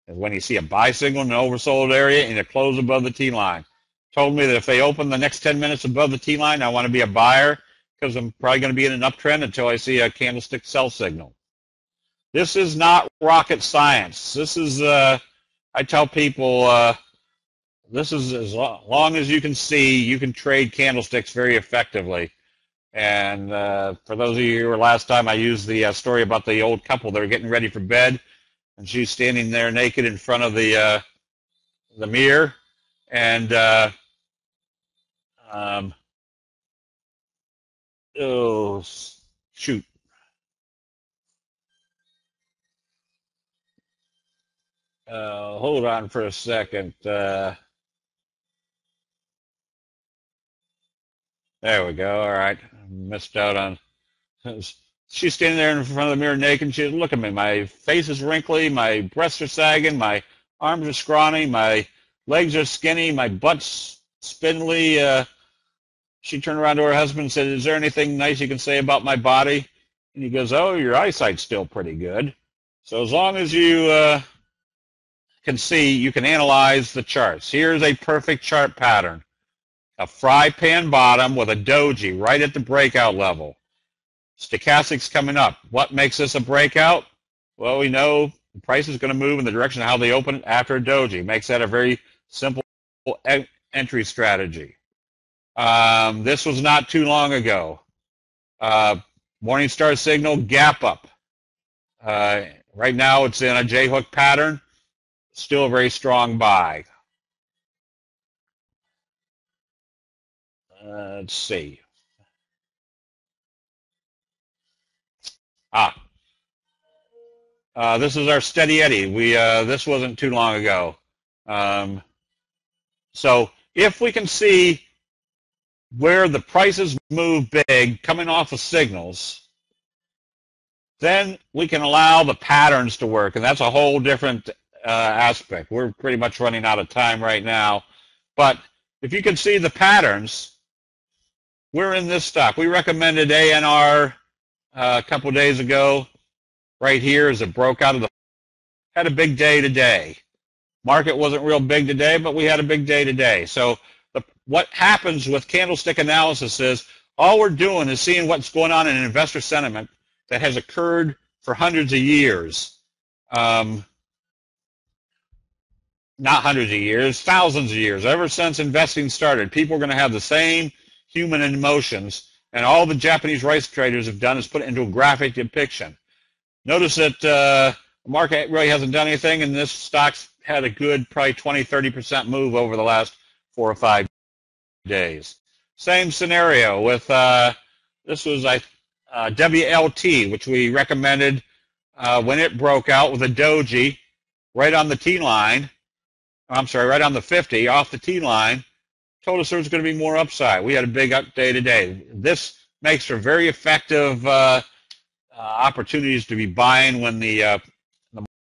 When you see a buy signal in an oversold area and it closes above the T-line. told me that if they open the next 10 minutes above the T-line, I want to be a buyer because I'm probably going to be in an uptrend until I see a candlestick sell signal. This is not rocket science. This is, I tell people, this is as long as you can see, you can trade candlesticks very effectively. And for those of you who were last time, I used the story about the old couple that are getting ready for bed, and she's standing there naked in front of the mirror, and oh shoot, hold on for a second. There we go. All right, missed out on. She's standing there in front of the mirror naked, and she says, look at me. My face is wrinkly, my breasts are sagging, my arms are scrawny, my legs are skinny, my butt's spindly. She turned around to her husband and said, is there anything nice you can say about my body? And he goes, oh, your eyesight's still pretty good. So as long as you can see, you can analyze the charts. Here's a perfect chart pattern. A fry pan bottom with a doji right at the breakout level. Stochastic's coming up. What makes this a breakout? Well, we know the price is going to move in the direction of how they open it after a doji. Makes that a very simple entry strategy. This was not too long ago. Morningstar signal, gap up. Right now it's in a J-hook pattern. Still a very strong buy. Let's see. This is our steady eddy. This wasn't too long ago. So if we can see where the prices move big coming off of signals, then we can allow the patterns to work, and that's a whole different aspect. We're pretty much running out of time right now, but if you can see the patterns, we're in this stock. We recommended ANR a couple days ago. Right here as it broke out of the, had a big day today. Market wasn't real big today, but we had a big day today. So what happens with candlestick analysis is all we're doing is seeing what's going on in investor sentiment that has occurred for hundreds of years. Not hundreds of years, thousands of years. Ever since investing started, people are going to have the same human emotions, and all the Japanese rice traders have done is put it into a graphic depiction. Notice that the market really hasn't done anything, and this stock's had a good probably 20-30% move over the last 4 or 5 days. Same scenario with this was WLT, which we recommended when it broke out with a doji right on the T line. I'm sorry, right on the 50 off the T line. Told us there was going to be more upside. We had a big up day today. This makes for very effective opportunities to be buying when the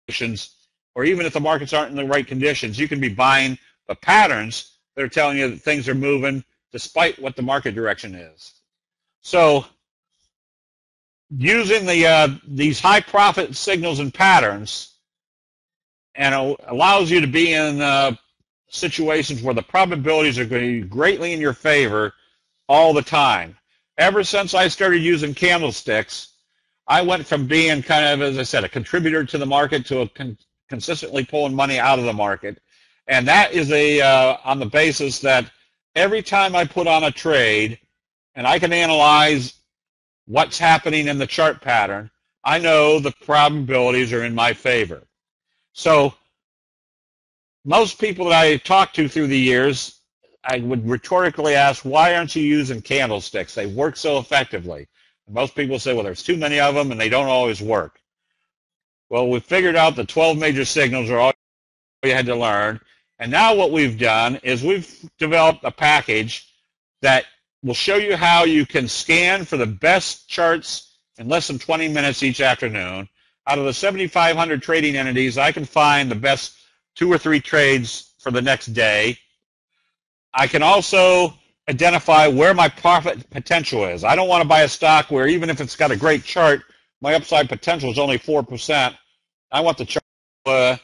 conditions, or even if the markets aren't in the right conditions, you can be buying the patterns that are telling you that things are moving despite what the market direction is. So using these high profit signals and patterns, and it allows you to be in situations where the probabilities are going to be greatly in your favor all the time. Ever since I started using candlesticks, I went from being kind of, as I said, a contributor to the market to a consistently pulling money out of the market. And that is on the basis that every time I put on a trade and I can analyze what's happening in the chart pattern, I know the probabilities are in my favor. So most people that I talked to through the years, I would rhetorically ask, why aren't you using candlesticks? They work so effectively. And most people say, well, there's too many of them and they don't always work. Well, we figured out the 12 major signals are all you had to learn. And now what we've done is we've developed a package that will show you how you can scan for the best charts in less than 20 minutes each afternoon. Out of the 7,500 trading entities, I can find the best 2 or 3 trades for the next day. I can also identify where my profit potential is. I don't want to buy a stock where even if it's got a great chart, my upside potential is only 4%. I want the chart that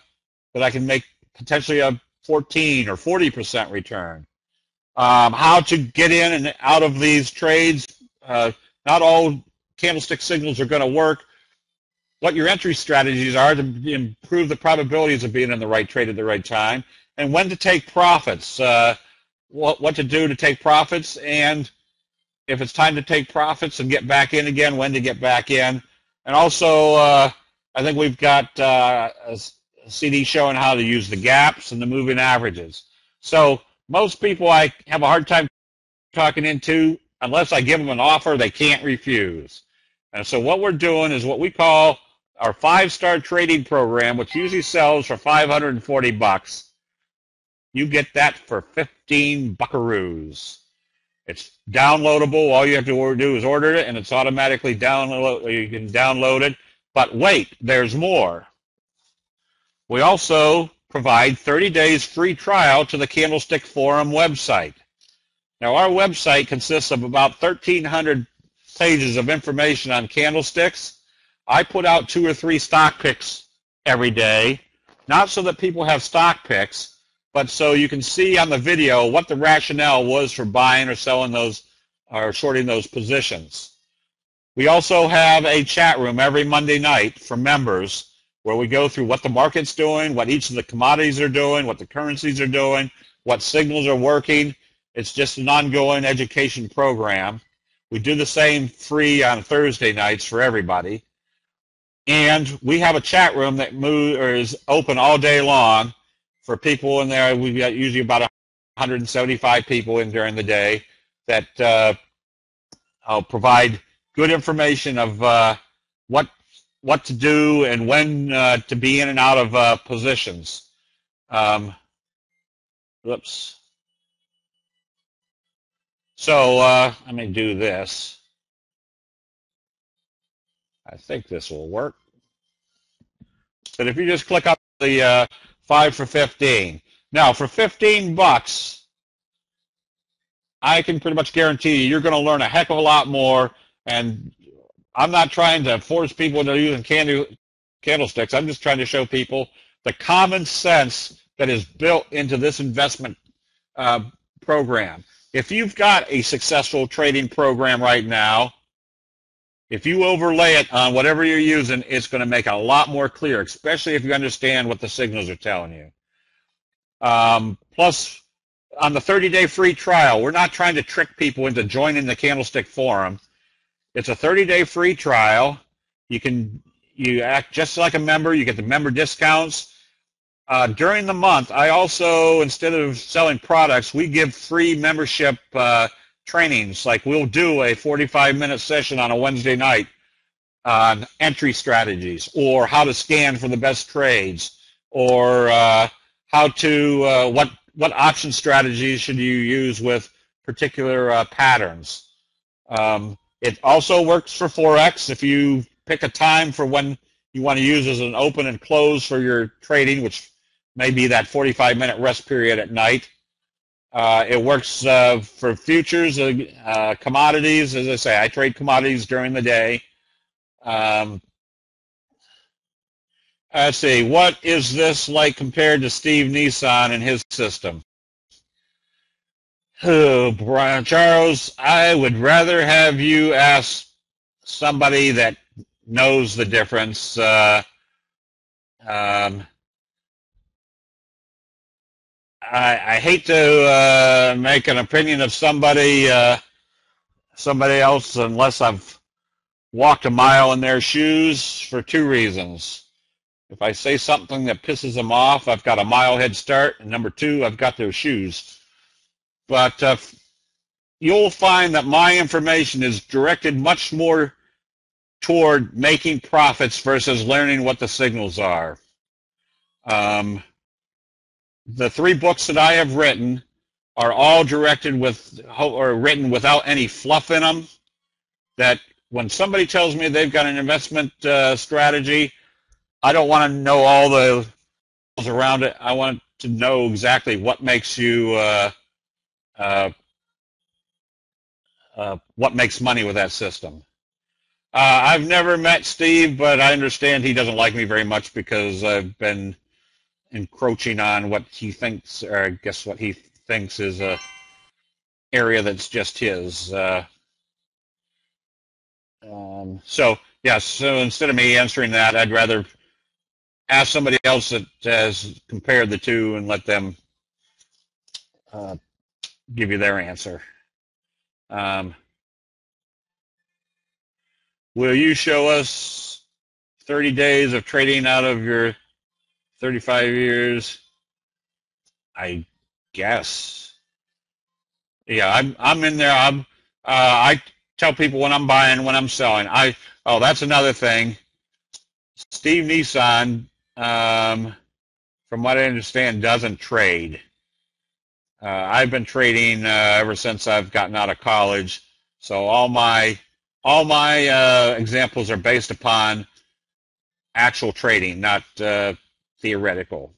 I can make potentially a 14 or 40% return. how to get in and out of these trades. Not all candlestick signals are going to work. What your entry strategies are to improve the probabilities of being in the right trade at the right time, and when to take profits, what to do to take profits, and if it's time to take profits and get back in again, when to get back in. And also, I think we've got a CD showing how to use the gaps and the moving averages. So most people I have a hard time talking into, unless I give them an offer they can't refuse. And so what we're doing is what we call our 5-star trading program, which usually sells for $540. You get that for 15 buckaroos. It's downloadable. All you have to do is order it, and it's automatically download. You can download it. But wait, there's more. We also provide 30 days free trial to the Candlestick Forum website. Now, our website consists of about 1,300 pages of information on candlesticks. I put out 2 or 3 stock picks every day, not so that people have stock picks, but so you can see on the video what the rationale was for buying or selling those or shorting those positions. We also have a chat room every Monday night for members where we go through what the market's doing, what each of the commodities are doing, what the currencies are doing, what signals are working. It's just an ongoing education program. We do the same free on Thursday nights for everybody. And we have a chat room that is open all day long for people in there. We've got usually about 175 people in during the day that provide good information of what to do and when to be in and out of positions. Whoops. So let me do this. I think this will work. But if you just click up the 5 for 15. Now, for 15 bucks, I can pretty much guarantee you're going to learn a heck of a lot more. And I'm not trying to force people into using candlesticks. I'm just trying to show people the common sense that is built into this investment program. If you've got a successful trading program right now, if you overlay it on whatever you're using, it's going to make it a lot more clear, especially if you understand what the signals are telling you. Plus, on the 30-day free trial, we're not trying to trick people into joining the Candlestick Forum. It's a 30-day free trial. You act just like a member. You get the member discounts. During the month, I also, instead of selling products, we give free membership trainings. Like we'll do a 45-minute session on a Wednesday night on entry strategies, or how to scan for the best trades, or how to what option strategies should you use with particular patterns. It also works for Forex. If you pick a time for when you want to use as an open and close for your trading, which may be that 45-minute rest period at night. It works for futures, commodities. As I say, I trade commodities during the day. Let's see, what is this like compared to Steve Nissan and his system? Oh, Brian Charles, I would rather have you ask somebody that knows the difference. I hate to make an opinion of somebody else unless I've walked a mile in their shoes for 2 reasons. If I say something that pisses them off, I've got a mile head start, and number 2, I've got their shoes. But you'll find that my information is directed much more toward making profits versus learning what the signals are. The 3 books that I have written are all directed with, or written without any fluff in them. That when somebody tells me they've got an investment strategy, I don't want to know all the around it. I want to know exactly what makes you, what makes money with that system. I've never met Steve, but I understand he doesn't like me very much because I've been encroaching on what he thinks, or I guess what he thinks is area that's just his. So yes, so instead of me answering that, I'd rather ask somebody else that has compared the two and let them give you their answer. Will you show us 30 days of trading out of your 35 years? I guess. Yeah, I'm in there. I tell people when I'm buying, when I'm selling. Oh, that's another thing. Steve Nissan, from what I understand, doesn't trade. I've been trading ever since I've gotten out of college, so all my examples are based upon actual trading, not theoretical.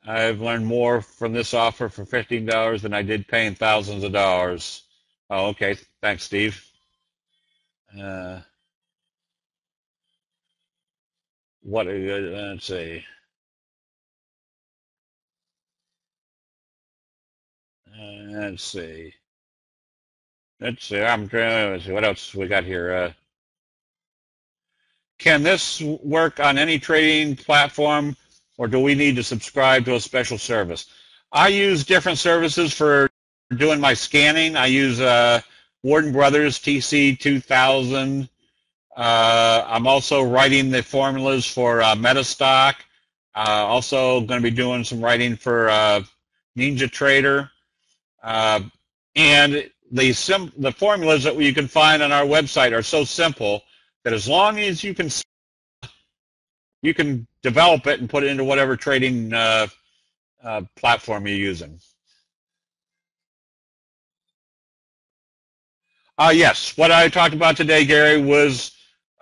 I've learned more from this offer for $15 than I did paying thousands of dollars. Oh, okay. Thanks, Steve. Let's see. Let's see. I'm trying to see what else we got here. Can this work on any trading platform, or do we need to subscribe to a special service? I use different services for doing my scanning. I use Warden Brothers TC2000. I'm also writing the formulas for Metastock. Also going to be doing some writing for Ninja Trader. And the formulas that you can find on our website are so simple that as long as you can develop it and put it into whatever trading platform you're using. Yes, what I talked about today, Gary, was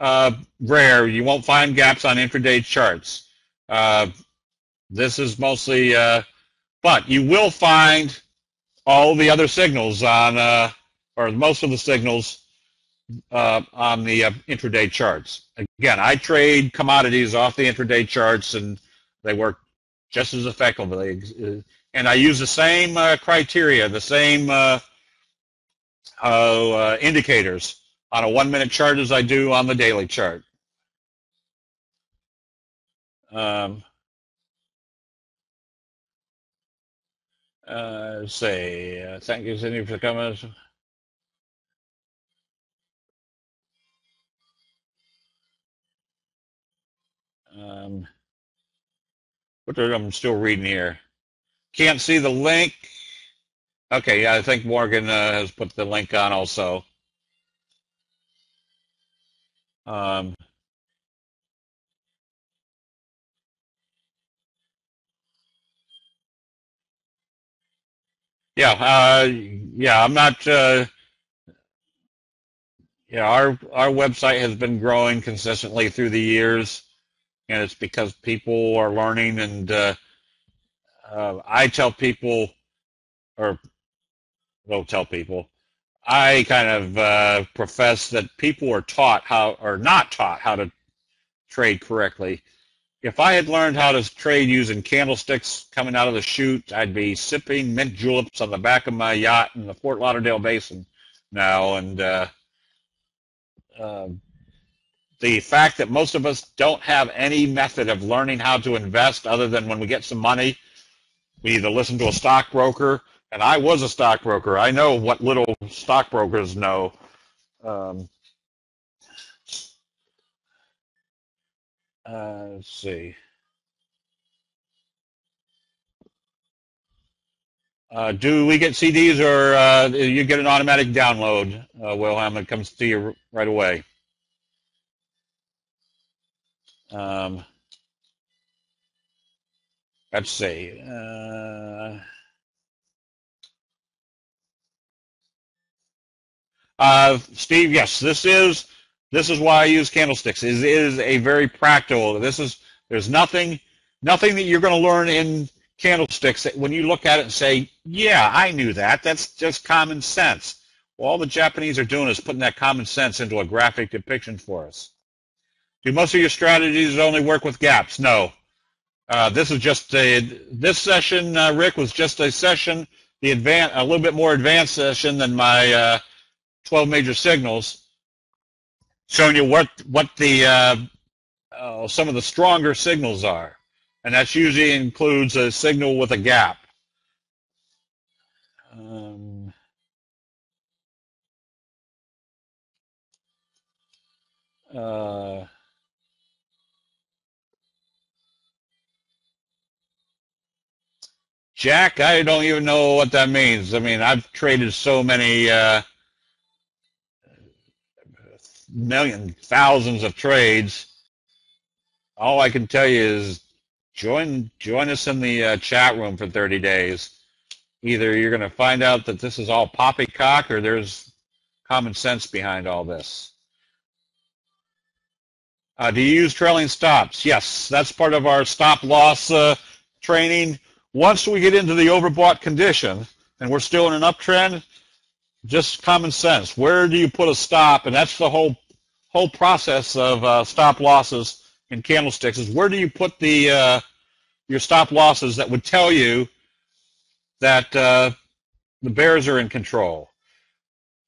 rare. You won't find gaps on intraday charts. This is mostly, but you will find all the other signals on, or most of the signals on the intraday charts. Again, I trade commodities off the intraday charts, and they work just as effectively. And I use the same criteria, the same indicators on a 1-minute chart as I do on the daily chart. Say, thank you, Cindy, for the comments. I'm still reading here. Can't see the link. Okay, yeah, I think Morgan has put the link on also. Yeah, I'm not. Yeah, our website has been growing consistently through the years, and it's because people are learning. And I tell people, or don't tell people, I kind of profess that people are taught how, or not taught how to trade correctly. If I had learned how to trade using candlesticks coming out of the chute, I'd be sipping mint juleps on the back of my yacht in the Fort Lauderdale Basin now. And the fact that most of us don't have any method of learning how to invest other than when we get some money, we either listen to a stockbroker, and I was a stockbroker. I know what little stockbrokers know. Let's see. Do we get CDs, or you get an automatic download, Wilhelm? It comes to you right away. Let's see. Steve, yes, this is why I use candlesticks. It is a very practical. There's nothing that you're going to learn in candlesticks that when you look at it and say, yeah, I knew that. That's just common sense. Well, all the Japanese are doing is putting that common sense into a graphic depiction for us. Do most of your strategies only work with gaps? No. This is just this session, Rick, was just a session, a little bit more advanced session than my 12 major signals, showing you what the some of the stronger signals are, and that usually includes a signal with a gap. Jack, I don't even know what that means. I mean, I've traded so many thousands of trades. All I can tell you is join us in the chat room for 30 days. Either you're going to find out that this is all poppycock or there's common sense behind all this. Do you use trailing stops? Yes, that's part of our stop loss training. Once we get into the overbought condition and we're still in an uptrend, just common sense. Where do you put a stop? And that's the whole process of stop losses in candlesticks is where do you put the your stop losses that would tell you that the bears are in control.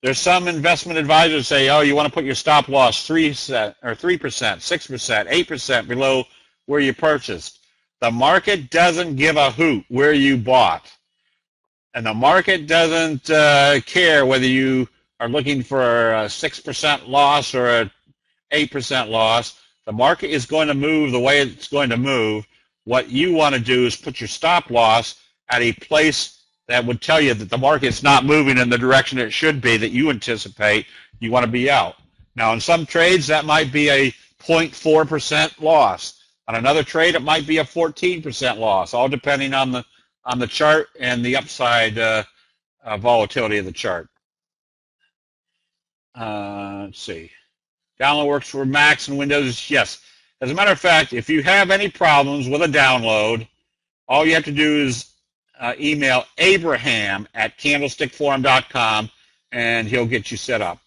There's some investment advisors say, oh, you want to put your stop loss 3% or 3%, 6%, 8% below where you purchased. The market doesn't give a hoot where you bought. And the market doesn't care whether you are looking for a 6% loss or a 8% loss. The market is going to move the way it's going to move. What you want to do is put your stop loss at a place that would tell you that the market's not moving in the direction it should be that you anticipate. You want to be out. Now, in some trades, that might be a 0.4% loss. On another trade, it might be a 14% loss, all depending on the chart and the upside volatility of the chart. Let's see. Download works for Macs and Windows. Yes. As a matter of fact, if you have any problems with a download, all you have to do is email Abraham at candlestickforum.com, and he'll get you set up.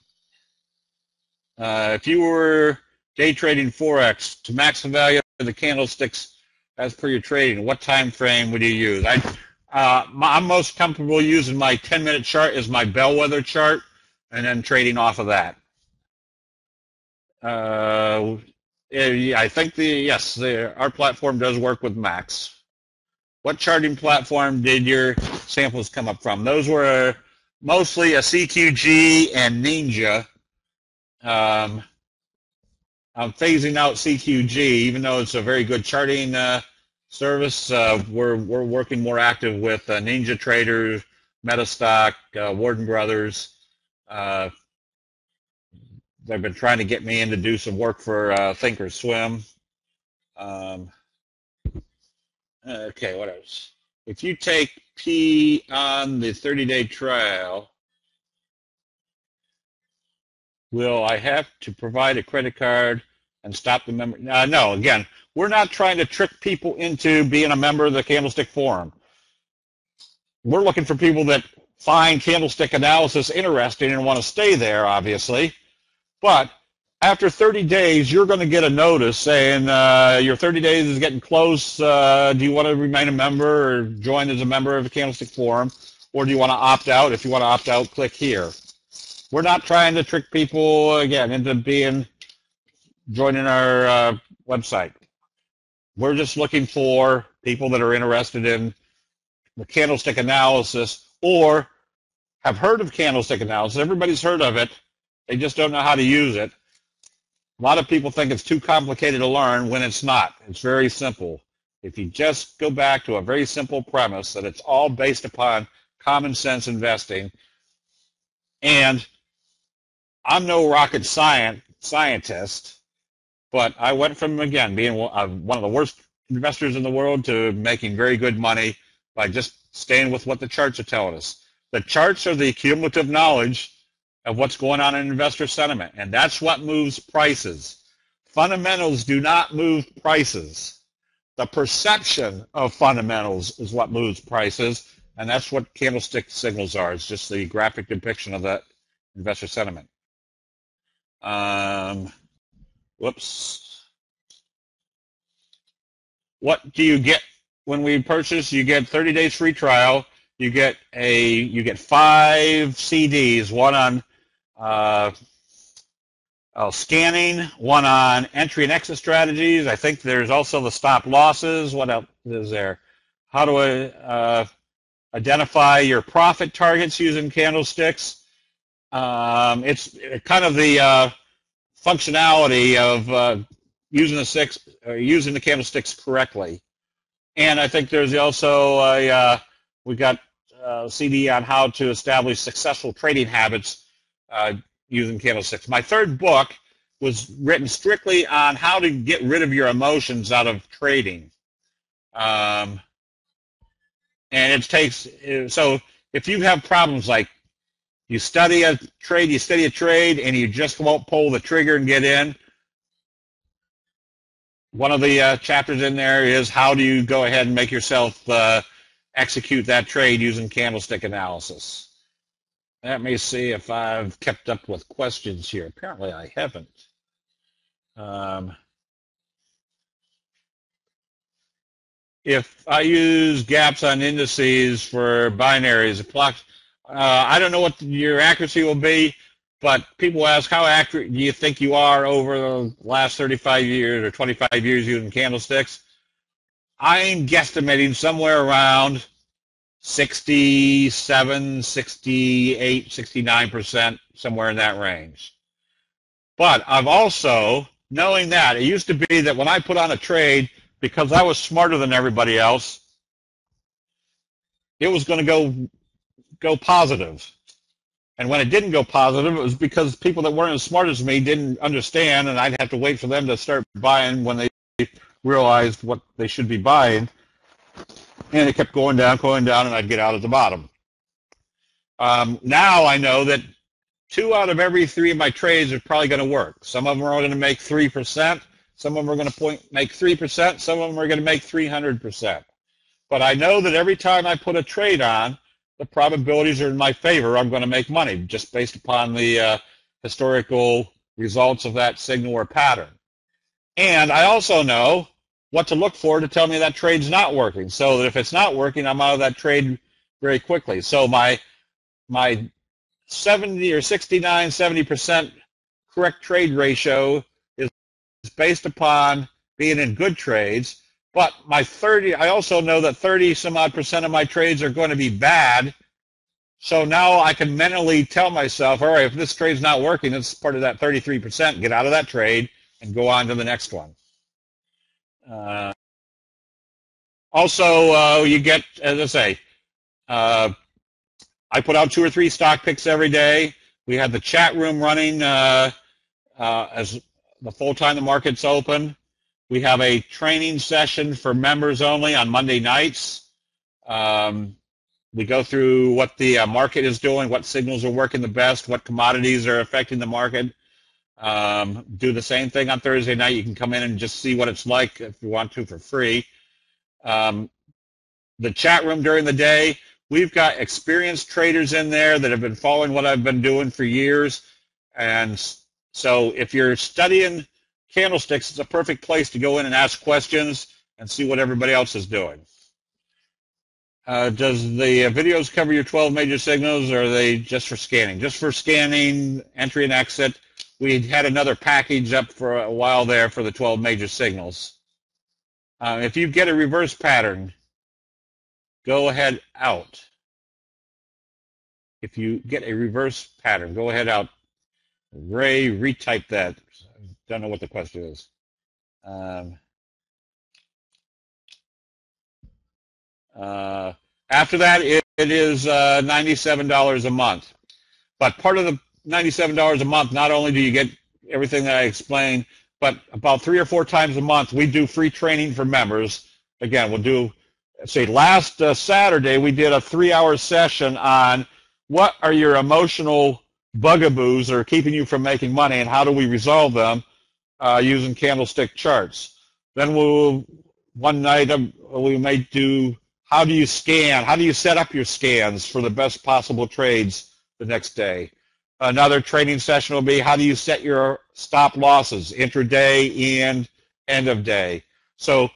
If you were day trading Forex to max the value of the candlesticks as per your trading, what time frame would you use? I'm most comfortable using my 10-minute chart as my bellwether chart, and then trading off of that. I think our platform does work with Max. What charting platform did your samples come up from? Those were mostly a CQG and Ninja. I'm phasing out CQG, even though it's a very good charting service. We're working more active with Ninja Traders, Metastock, Warden Brothers. They've been trying to get me in to do some work for Thinkorswim. Okay, what else? If you take P on the 30-day trial, will I have to provide a credit card and stop the member? No, again, we're not trying to trick people into being a member of the Candlestick Forum. We're looking for people that find candlestick analysis interesting and want to stay there, obviously. But after 30 days, you're going to get a notice saying your 30 days is getting close. Do you want to remain a member or join as a member of the Candlestick Forum? Or do you want to opt out? If you want to opt out, click here. We're not trying to trick people, again, into joining our website. We're just looking for people that are interested in the candlestick analysis or have heard of candlestick analysis. Everybody's heard of it. They just don't know how to use it. A lot of people think it's too complicated to learn when it's not. It's very simple. If you just go back to a very simple premise that it's all based upon common sense investing, and I'm no rocket scientist, but I went from, again, being one of the worst investors in the world to making very good money by just staying with what the charts are telling us. The charts are the cumulative knowledge of what's going on in investor sentiment, and that's what moves prices. Fundamentals do not move prices. The perception of fundamentals is what moves prices, and that's what candlestick signals are. It's just the graphic depiction of that investor sentiment. Whoops. what do you get when we purchase? You get 30 days free trial. You get 5 CDs, one on scanning, one on entry and exit strategies. I think there's also the stop losses. What else is there? How to identify your profit targets using candlesticks. It's kind of the functionality of using the candlesticks correctly. And I think there's also we got a CD on how to establish successful trading habits using candlesticks. My third book was written strictly on how to get rid of your emotions out of trading. And so if you have problems like you study a trade, and you just won't pull the trigger and get in, one of the chapters in there is how do you go ahead and make yourself execute that trade using candlestick analysis. Let me see if I've kept up with questions here. Apparently I haven't. If I use gaps on indices for binaries, I don't know what your accuracy will be, but people ask, how accurate do you think you are over the last 35 years or 25 years using candlesticks? I'm guesstimating somewhere around 67, 68, 69%, somewhere in that range. But I've also, knowing that, it used to be that when I put on a trade, because I was smarter than everybody else, it was going to go positive. And when it didn't go positive, it was because people that weren't as smart as me didn't understand, and I'd have to wait for them to start buying when they realized what they should be buying. And it kept going down, and I'd get out at the bottom. Now I know that 2 out of every 3 of my trades are probably going to work. Some of them are going to make 3%. Some of them are going to make 3%. Some of them are going to make 300%. But I know that every time I put a trade on, the probabilities are in my favor. I'm going to make money just based upon the historical results of that signal or pattern. And I also know what to look for to tell me that trade's not working, so that if it's not working, I'm out of that trade very quickly. So my 70 or 69, 70% correct trade ratio is based upon being in good trades. But I also know that 30 some odd percent of my trades are going to be bad. So now I can mentally tell myself, all right, if this trade's not working, it's part of that 33%, get out of that trade and go on to the next one. Also, you get, as I say, I put out 2 or 3 stock picks every day. We have the chat room running as the full time the market's open. We have a training session for members only on Monday nights. We go through what the market is doing, what signals are working the best, what commodities are affecting the market. Do the same thing on Thursday night. You can come in and just see what it's like if you want to for free. The chat room during the day, we've got experienced traders in there that have been following what I've been doing for years. And so if you're studying candlesticks, it's a perfect place to go in and ask questions and see what everybody else is doing. Does the videos cover your 12 major signals, or are they just for scanning? Just for scanning, entry and exit. We had another package up for a while there for the 12 major signals. If you get a reverse pattern, go ahead out. If you get a reverse pattern, go ahead out. Ray, retype that. Don't know what the question is. After that, it is $97 a month. But part of the $97 a month, not only do you get everything that I explained, but about 3 or 4 times a month, we do free training for members. Again, we'll do, say, last Saturday, we did a 3-hour session on what are your emotional bugaboos that are keeping you from making money, and how do we resolve them using candlestick charts. Then one night we may do, how do you scan? How do you set up your scans for the best possible trades the next day? Another training session will be, how do you set your stop losses intraday and end of day? So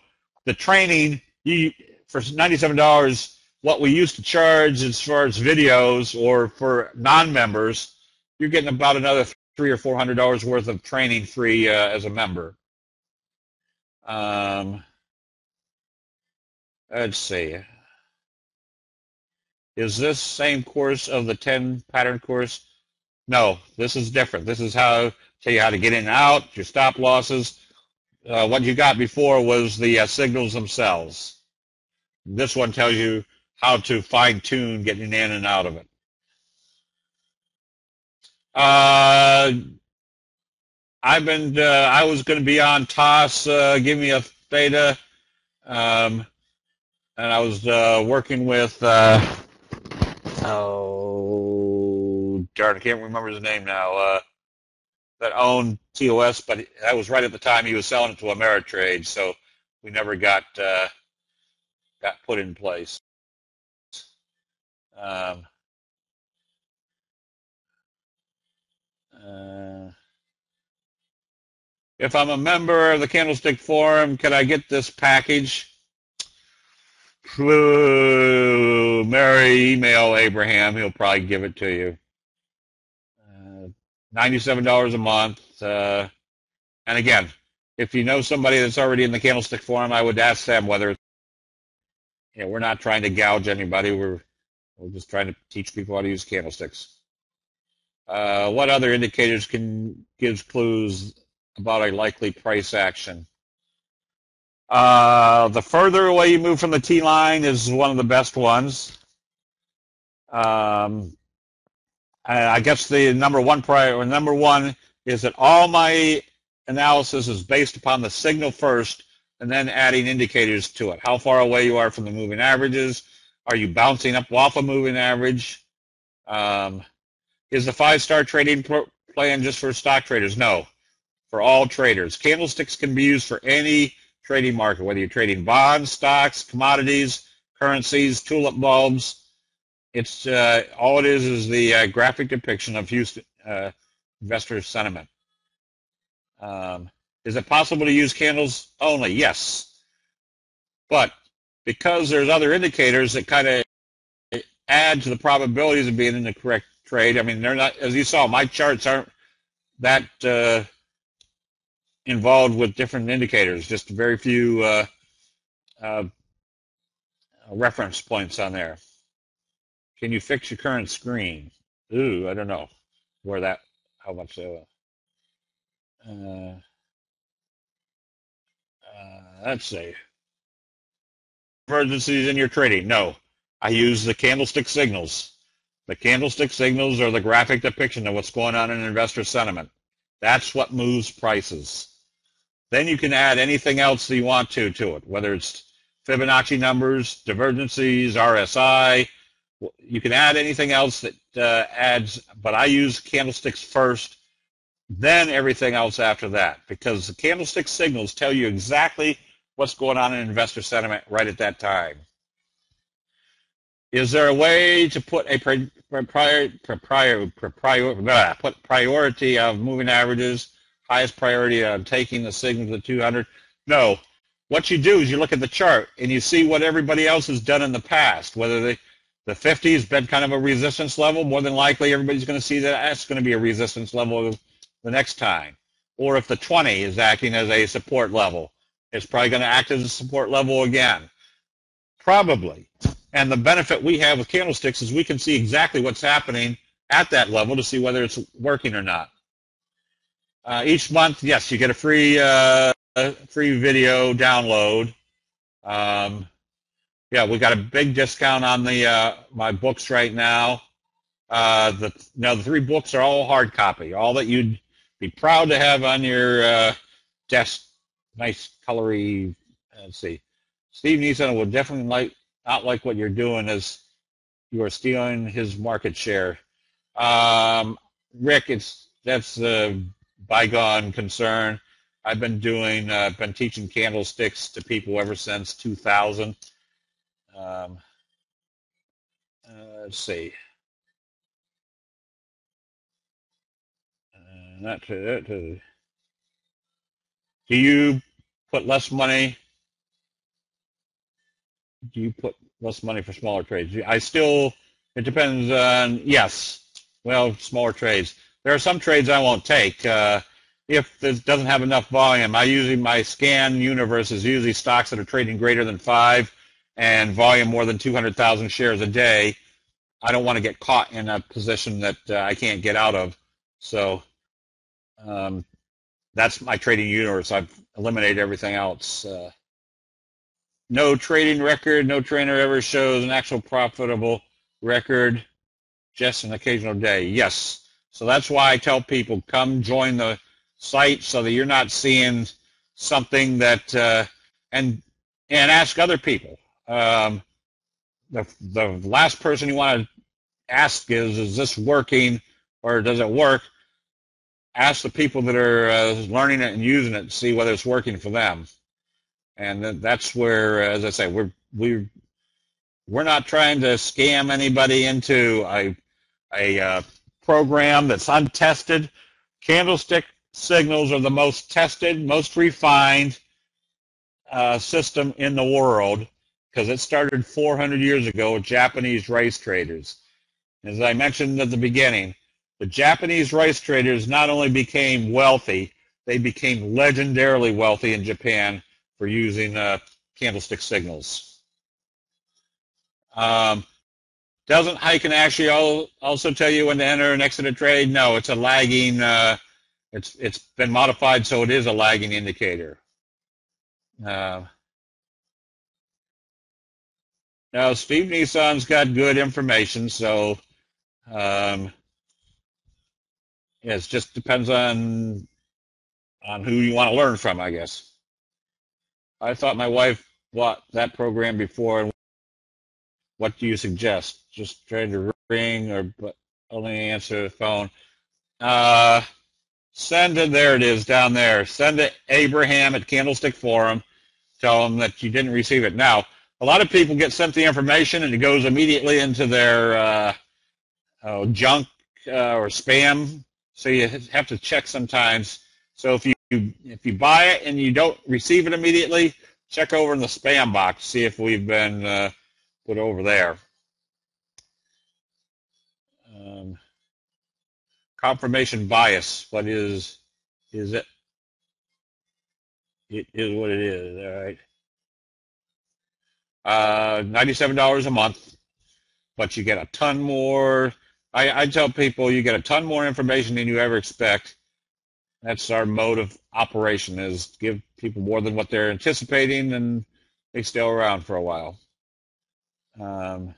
the training, for $97, what we used to charge as far as videos or for non-members, you're getting about another $300 or $400 worth of training free as a member. Let's see. Is this same course of the 10 pattern course? No, this is different. This is how tell you how to get in and out, your stop losses. What you got before was the signals themselves. This one tells you how to fine-tune getting in and out of it. I was going to be on TOS, give me a theta, and I was working with, oh, darn, I can't remember his name now, that owned TOS, but that was right at the time he was selling it to Ameritrade, so we never got put in place. If I'm a member of the Candlestick Forum, can I get this package? Mary, email Abraham. He'll probably give it to you. $97 a month. And again, if you know somebody that's already in the Candlestick Forum, I would ask them whether, we're not trying to gouge anybody. We're just trying to teach people how to use candlesticks. What other indicators gives clues about a likely price action? The further away you move from the T line is one of the best ones. I guess the number one is that all my analysis is based upon the signal first and then adding indicators to it. How far away you are from the moving averages. Are you bouncing up off a moving average? Is the 5-star trading plan just for stock traders? No, for all traders. Candlesticks can be used for any trading market, whether you're trading bonds, stocks, commodities, currencies, tulip bulbs. It's all it is the graphic depiction of Houston investor sentiment. Is it possible to use candles only? Yes, but because there's other indicators that kind of add to the probabilities of being in the correct trade. I mean, they're not, as you saw, my charts aren't that involved with different indicators, just very few reference points on there. Can you fix your current screen? Ooh, I don't know how much. Let's see. Emergencies in your trading? No. I use the candlestick signals. The candlestick signals are the graphic depiction of what's going on in investor sentiment. That's what moves prices. Then you can add anything else that you want to it, whether it's Fibonacci numbers, divergencies, RSI. You can add anything else that adds, but I use candlesticks first, then everything else after that, because the candlestick signals tell you exactly what's going on in investor sentiment right at that time. Is there a way to put a priority of moving averages, highest priority on taking the signals to 200? No. What you do is you look at the chart and you see what everybody else has done in the past. Whether the 50 has been kind of a resistance level, more than likely everybody's going to see that that's going to be a resistance level the next time. Or if the 20 is acting as a support level, it's probably going to act as a support level again. Probably. And the benefit we have with candlesticks is we can see exactly what's happening at that level to see whether it's working or not. Each month, yes, you get a free video download. Yeah, we got a big discount on the my books right now. The 3 books are all hard copy, all that you'd be proud to have on your desk. Nice colory. Let's see. Steve Neeson will definitely not like what you're doing, as you are stealing his market share. Rick, that's a bygone concern. I've been teaching candlesticks to people ever since 2000. Let's see. Do you put less money do you put less money for smaller trades? I still, it depends on, yes, well, smaller trades. There are some trades I won't take. If this doesn't have enough volume, my scan universe is usually stocks that are trading greater than 5 and volume more than 200,000 shares a day. I don't want to get caught in a position that I can't get out of. So um, that's my trading universe. I've eliminated everything else. No trading record. No trainer ever shows an actual profitable record. Just an occasional day. Yes. So that's why I tell people, come join the site so that you're not seeing something that and ask other people. The last person you want to ask is this working or does it work? Ask the people that are learning it and using it to see whether it's working for them. And that's where, as I say, we're not trying to scam anybody into a program that's untested. Candlestick signals are the most tested, most refined system in the world because it started 400 years ago with Japanese rice traders. As I mentioned at the beginning, the Japanese rice traders not only became wealthy, they became legendarily wealthy in Japan for using candlestick signals. Doesn't Heiken actually also tell you when to enter and exit a trade? No, it's a lagging. It's been modified so it is a lagging indicator. Now Steve Nissan's got good information, so it just depends on who you want to learn from, I guess. I thought my wife bought that program before. What do you suggest? Just trying to ring or only answer the phone? Send it. There it is down there. Send it Abraham at Candlestick Forum. Tell them that you didn't receive it. Now, a lot of people get sent the information and it goes immediately into their junk or spam. So you have to check sometimes. So if you buy it and you don't receive it immediately, check over in the spam box, see if we've been put over there. Confirmation bias. What is it? It is what it is. All right. $97 a month, but you get a ton more. I tell people you get a ton more information than you ever expect. That's our mode of operation: is give people more than what they're anticipating, and they stay around for a while. Um,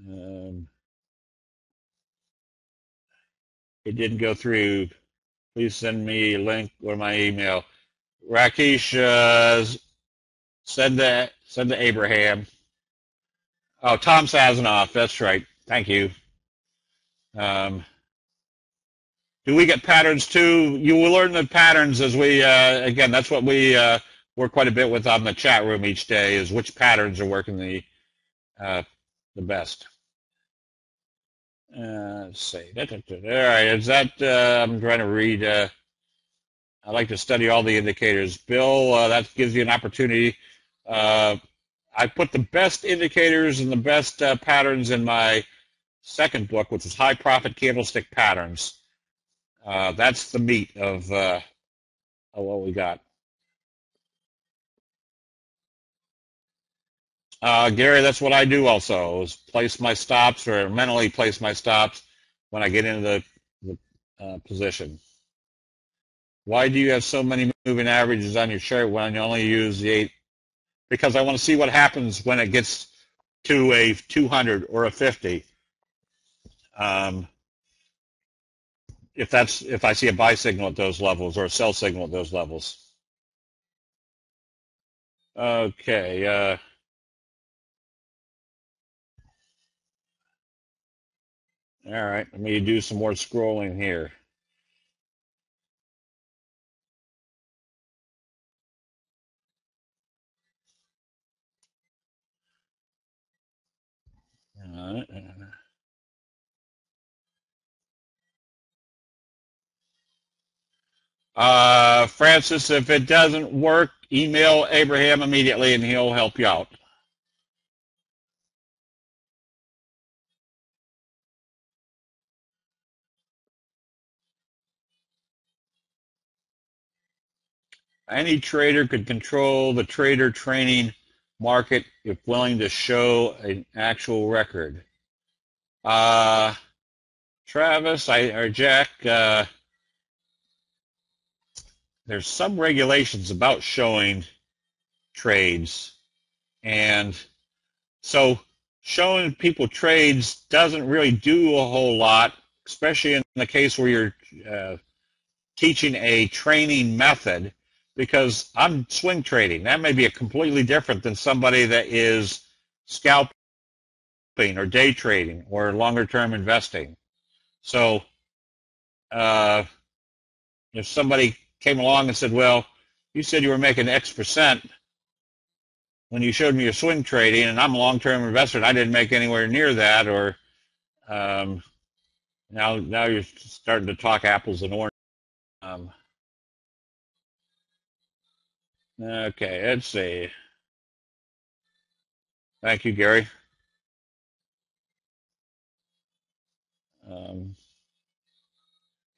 um, it didn't go through. Please send me a link or my email. Rakesh, send to Abraham. Oh, Tom Sazanoff. That's right. Thank you. Um, do we get patterns too? You will learn the patterns as we, again, that's what we work quite a bit with on the chat room each day, is which patterns are working the best. Let's see. All right, is that, I'm trying to read, I like to study all the indicators. Bill, that gives you an opportunity. I put the best indicators and the best patterns in my second book, which is High Profit Candlestick Patterns. That's the meat of what we got. Gary, that's what I do also, is place my stops or mentally place my stops when I get into the position. Why do you have so many moving averages on your chart when you only use the 8? Because I want to see what happens when it gets to a 200 or a 50. If I see a buy signal at those levels or a sell signal at those levels. Okay. All right. Let me do some more scrolling here. Francis, if it doesn't work, email Abraham immediately and he'll help you out. Any trader could control the trader training market if willing to show an actual record. Travis, or Jack, there's some regulations about showing trades. And so showing people trades doesn't really do a whole lot, especially in the case where you're teaching a training method, because I'm swing trading. That may be a completely different than somebody that is scalping or day trading or longer term investing. So if somebody came along and said, well, you said you were making X percent when you showed me your swing trading, and I'm a long-term investor and I didn't make anywhere near that, or now you're starting to talk apples and oranges. Okay, let's see. Thank you, Gary.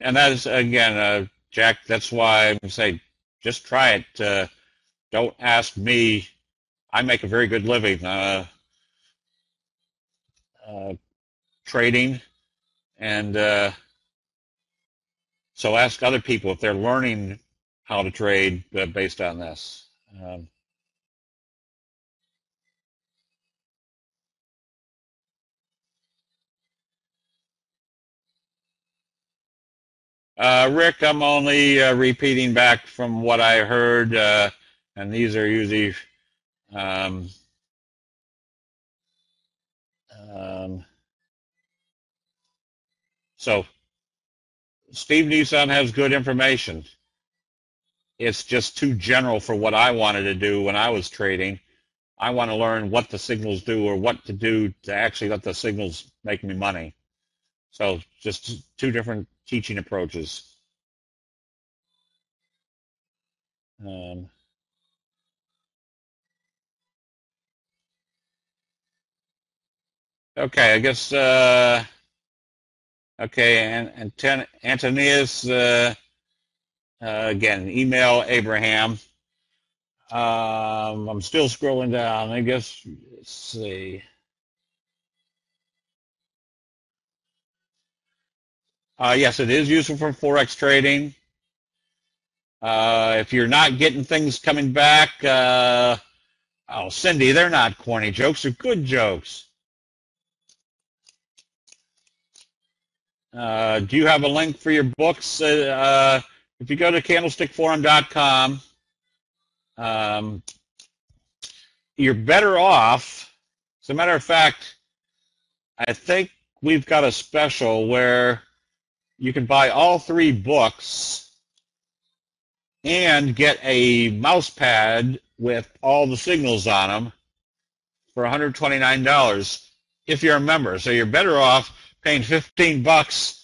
And that is, again, Jack, that's why I'm saying just try it. Don't ask me. I make a very good living trading, and so ask other people if they're learning how to trade based on this. Rick, I'm only repeating back from what I heard, and these are usually so Steve Nissan has good information. It's just too general for what I wanted to do when I was trading. I want to learn what the signals do or what to do to actually let the signals make me money. So just two different teaching approaches. Okay, I guess, okay, and Antonius, again, email Abraham. I'm still scrolling down. I guess, let's see. Yes, it is useful for Forex trading. If you're not getting things coming back, oh, Cindy, they're not corny jokes. They're good jokes. Do you have a link for your books? If you go to candlestickforum.com, you're better off. As a matter of fact, I think we've got a special where you can buy all 3 books and get a mouse pad with all the signals on them for $129 if you're a member. So you're better off paying $15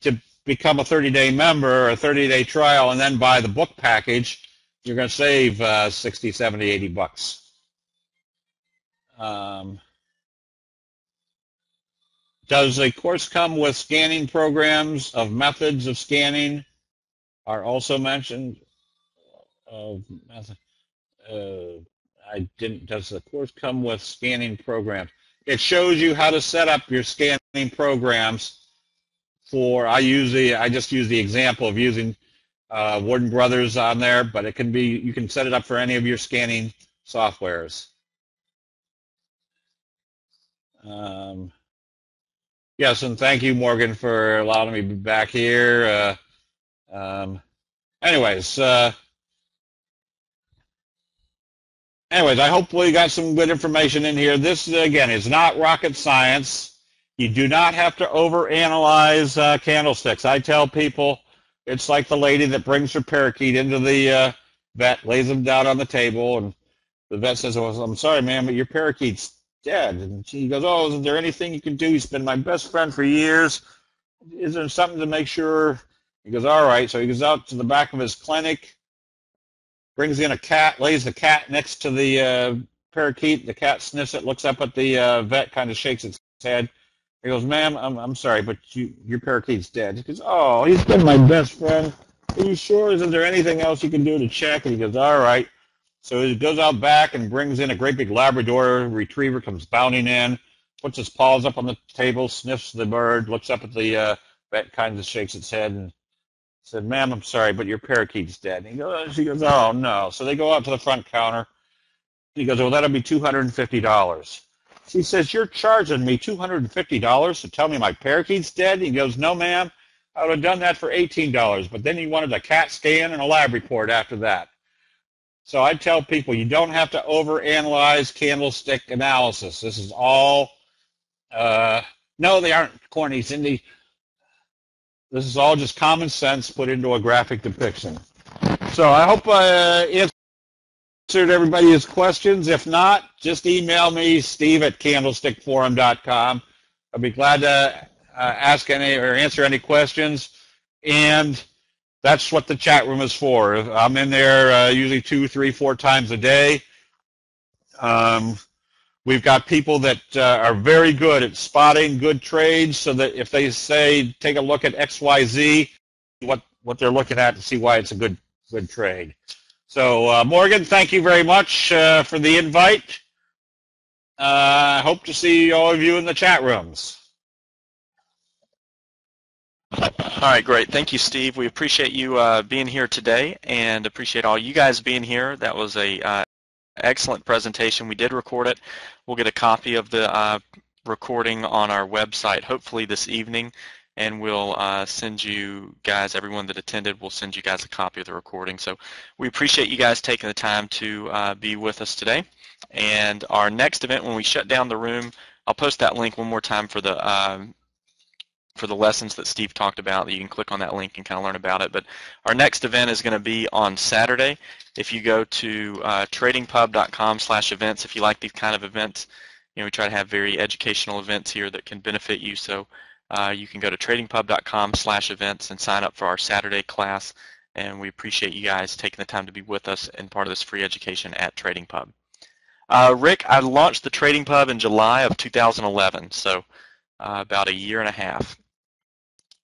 to become a 30-day member or a 30-day trial and then buy the book package. You're going to save 60, 70, 80 bucks. Does a course come with scanning programs of methods of scanning are also mentioned? I didn't. Does the course come with scanning programs? It shows you how to set up your scanning programs. I just use the example of using Warden Brothers on there, but it can be, you can set it up for any of your scanning softwares. Yes, and thank you, Morgan, for allowing me to be back here. Anyways, I hope we got some good information in here. This, again, is not rocket science. You do not have to overanalyze candlesticks. I tell people it's like the lady that brings her parakeet into the vet, lays them down on the table, and the vet says, "Oh, I'm sorry, ma'am, but your parakeet's dead." And she goes, "Oh, is there anything you can do? He's been my best friend for years. Is there something to make sure He goes, all right. So he goes out to the back of his clinic, brings in a cat, lays the cat next to the parakeet. The cat sniffs it, looks up at the vet, kind of shakes its head. He goes, ma'am, I'm sorry, but your parakeet's dead. He goes, oh, he's been my best friend. Are you sure? Isn't there anything else you can do to check? And he goes, all right. So he goes out back and brings in a great big Labrador retriever, comes bounding in, puts his paws up on the table, sniffs the bird, looks up at the vet, kind of shakes its head, and said, ma'am, I'm sorry, but your parakeet's dead. And she goes, oh, no. So they go out to the front counter. He goes, well, that'll be $250. She says, you're charging me $250 to tell me my parakeet's dead? He goes, no, ma'am. I would have done that for $18, but then he wanted a CAT scan and a lab report after that. So I tell people, you don't have to overanalyze candlestick analysis. This is all, no, they aren't corny, Cindy. This is all just common sense put into a graphic depiction. So I hope I answered everybody's questions. If not, just email me, steve@candlestickforum.com. I'll be glad to ask any or answer any questions. And that's what the chat room is for. I'm in there usually 2, 3, 4 times a day. We've got people that are very good at spotting good trades, so that if they say, take a look at XYZ, what they're looking at to see why it's a good trade. So, Morgan, thank you very much for the invite. I hope to see all of you in the chat rooms. All right, great. Thank you, Steve. We appreciate you being here today and appreciate all you guys being here. That was a excellent presentation. We did record it. We'll get a copy of the recording on our website hopefully this evening, and we'll send you guys, everyone that attended, we'll send you guys a copy of the recording. So we appreciate you guys taking the time to be with us today. And our next event, when we shut down the room, I'll post that link one more time for the lessons that Steve talked about. You can click on that link and kind of learn about it. But our next event is going to be on Saturday. If you go to tradingpub.com/events, if you like these kind of events, we try to have very educational events here that can benefit you. So you can go to tradingpub.com/events and sign up for our Saturday class. And we appreciate you guys taking the time to be with us and part of this free education at Trading Pub. Rick, I launched the Trading Pub in July of 2011, so about a year and a half.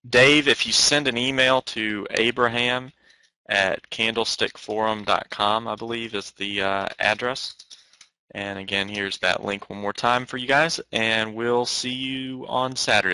Dave, if you send an email to abraham@candlestickforum.com, I believe is the address. And again, here's that link one more time for you guys, and we'll see you on Saturday.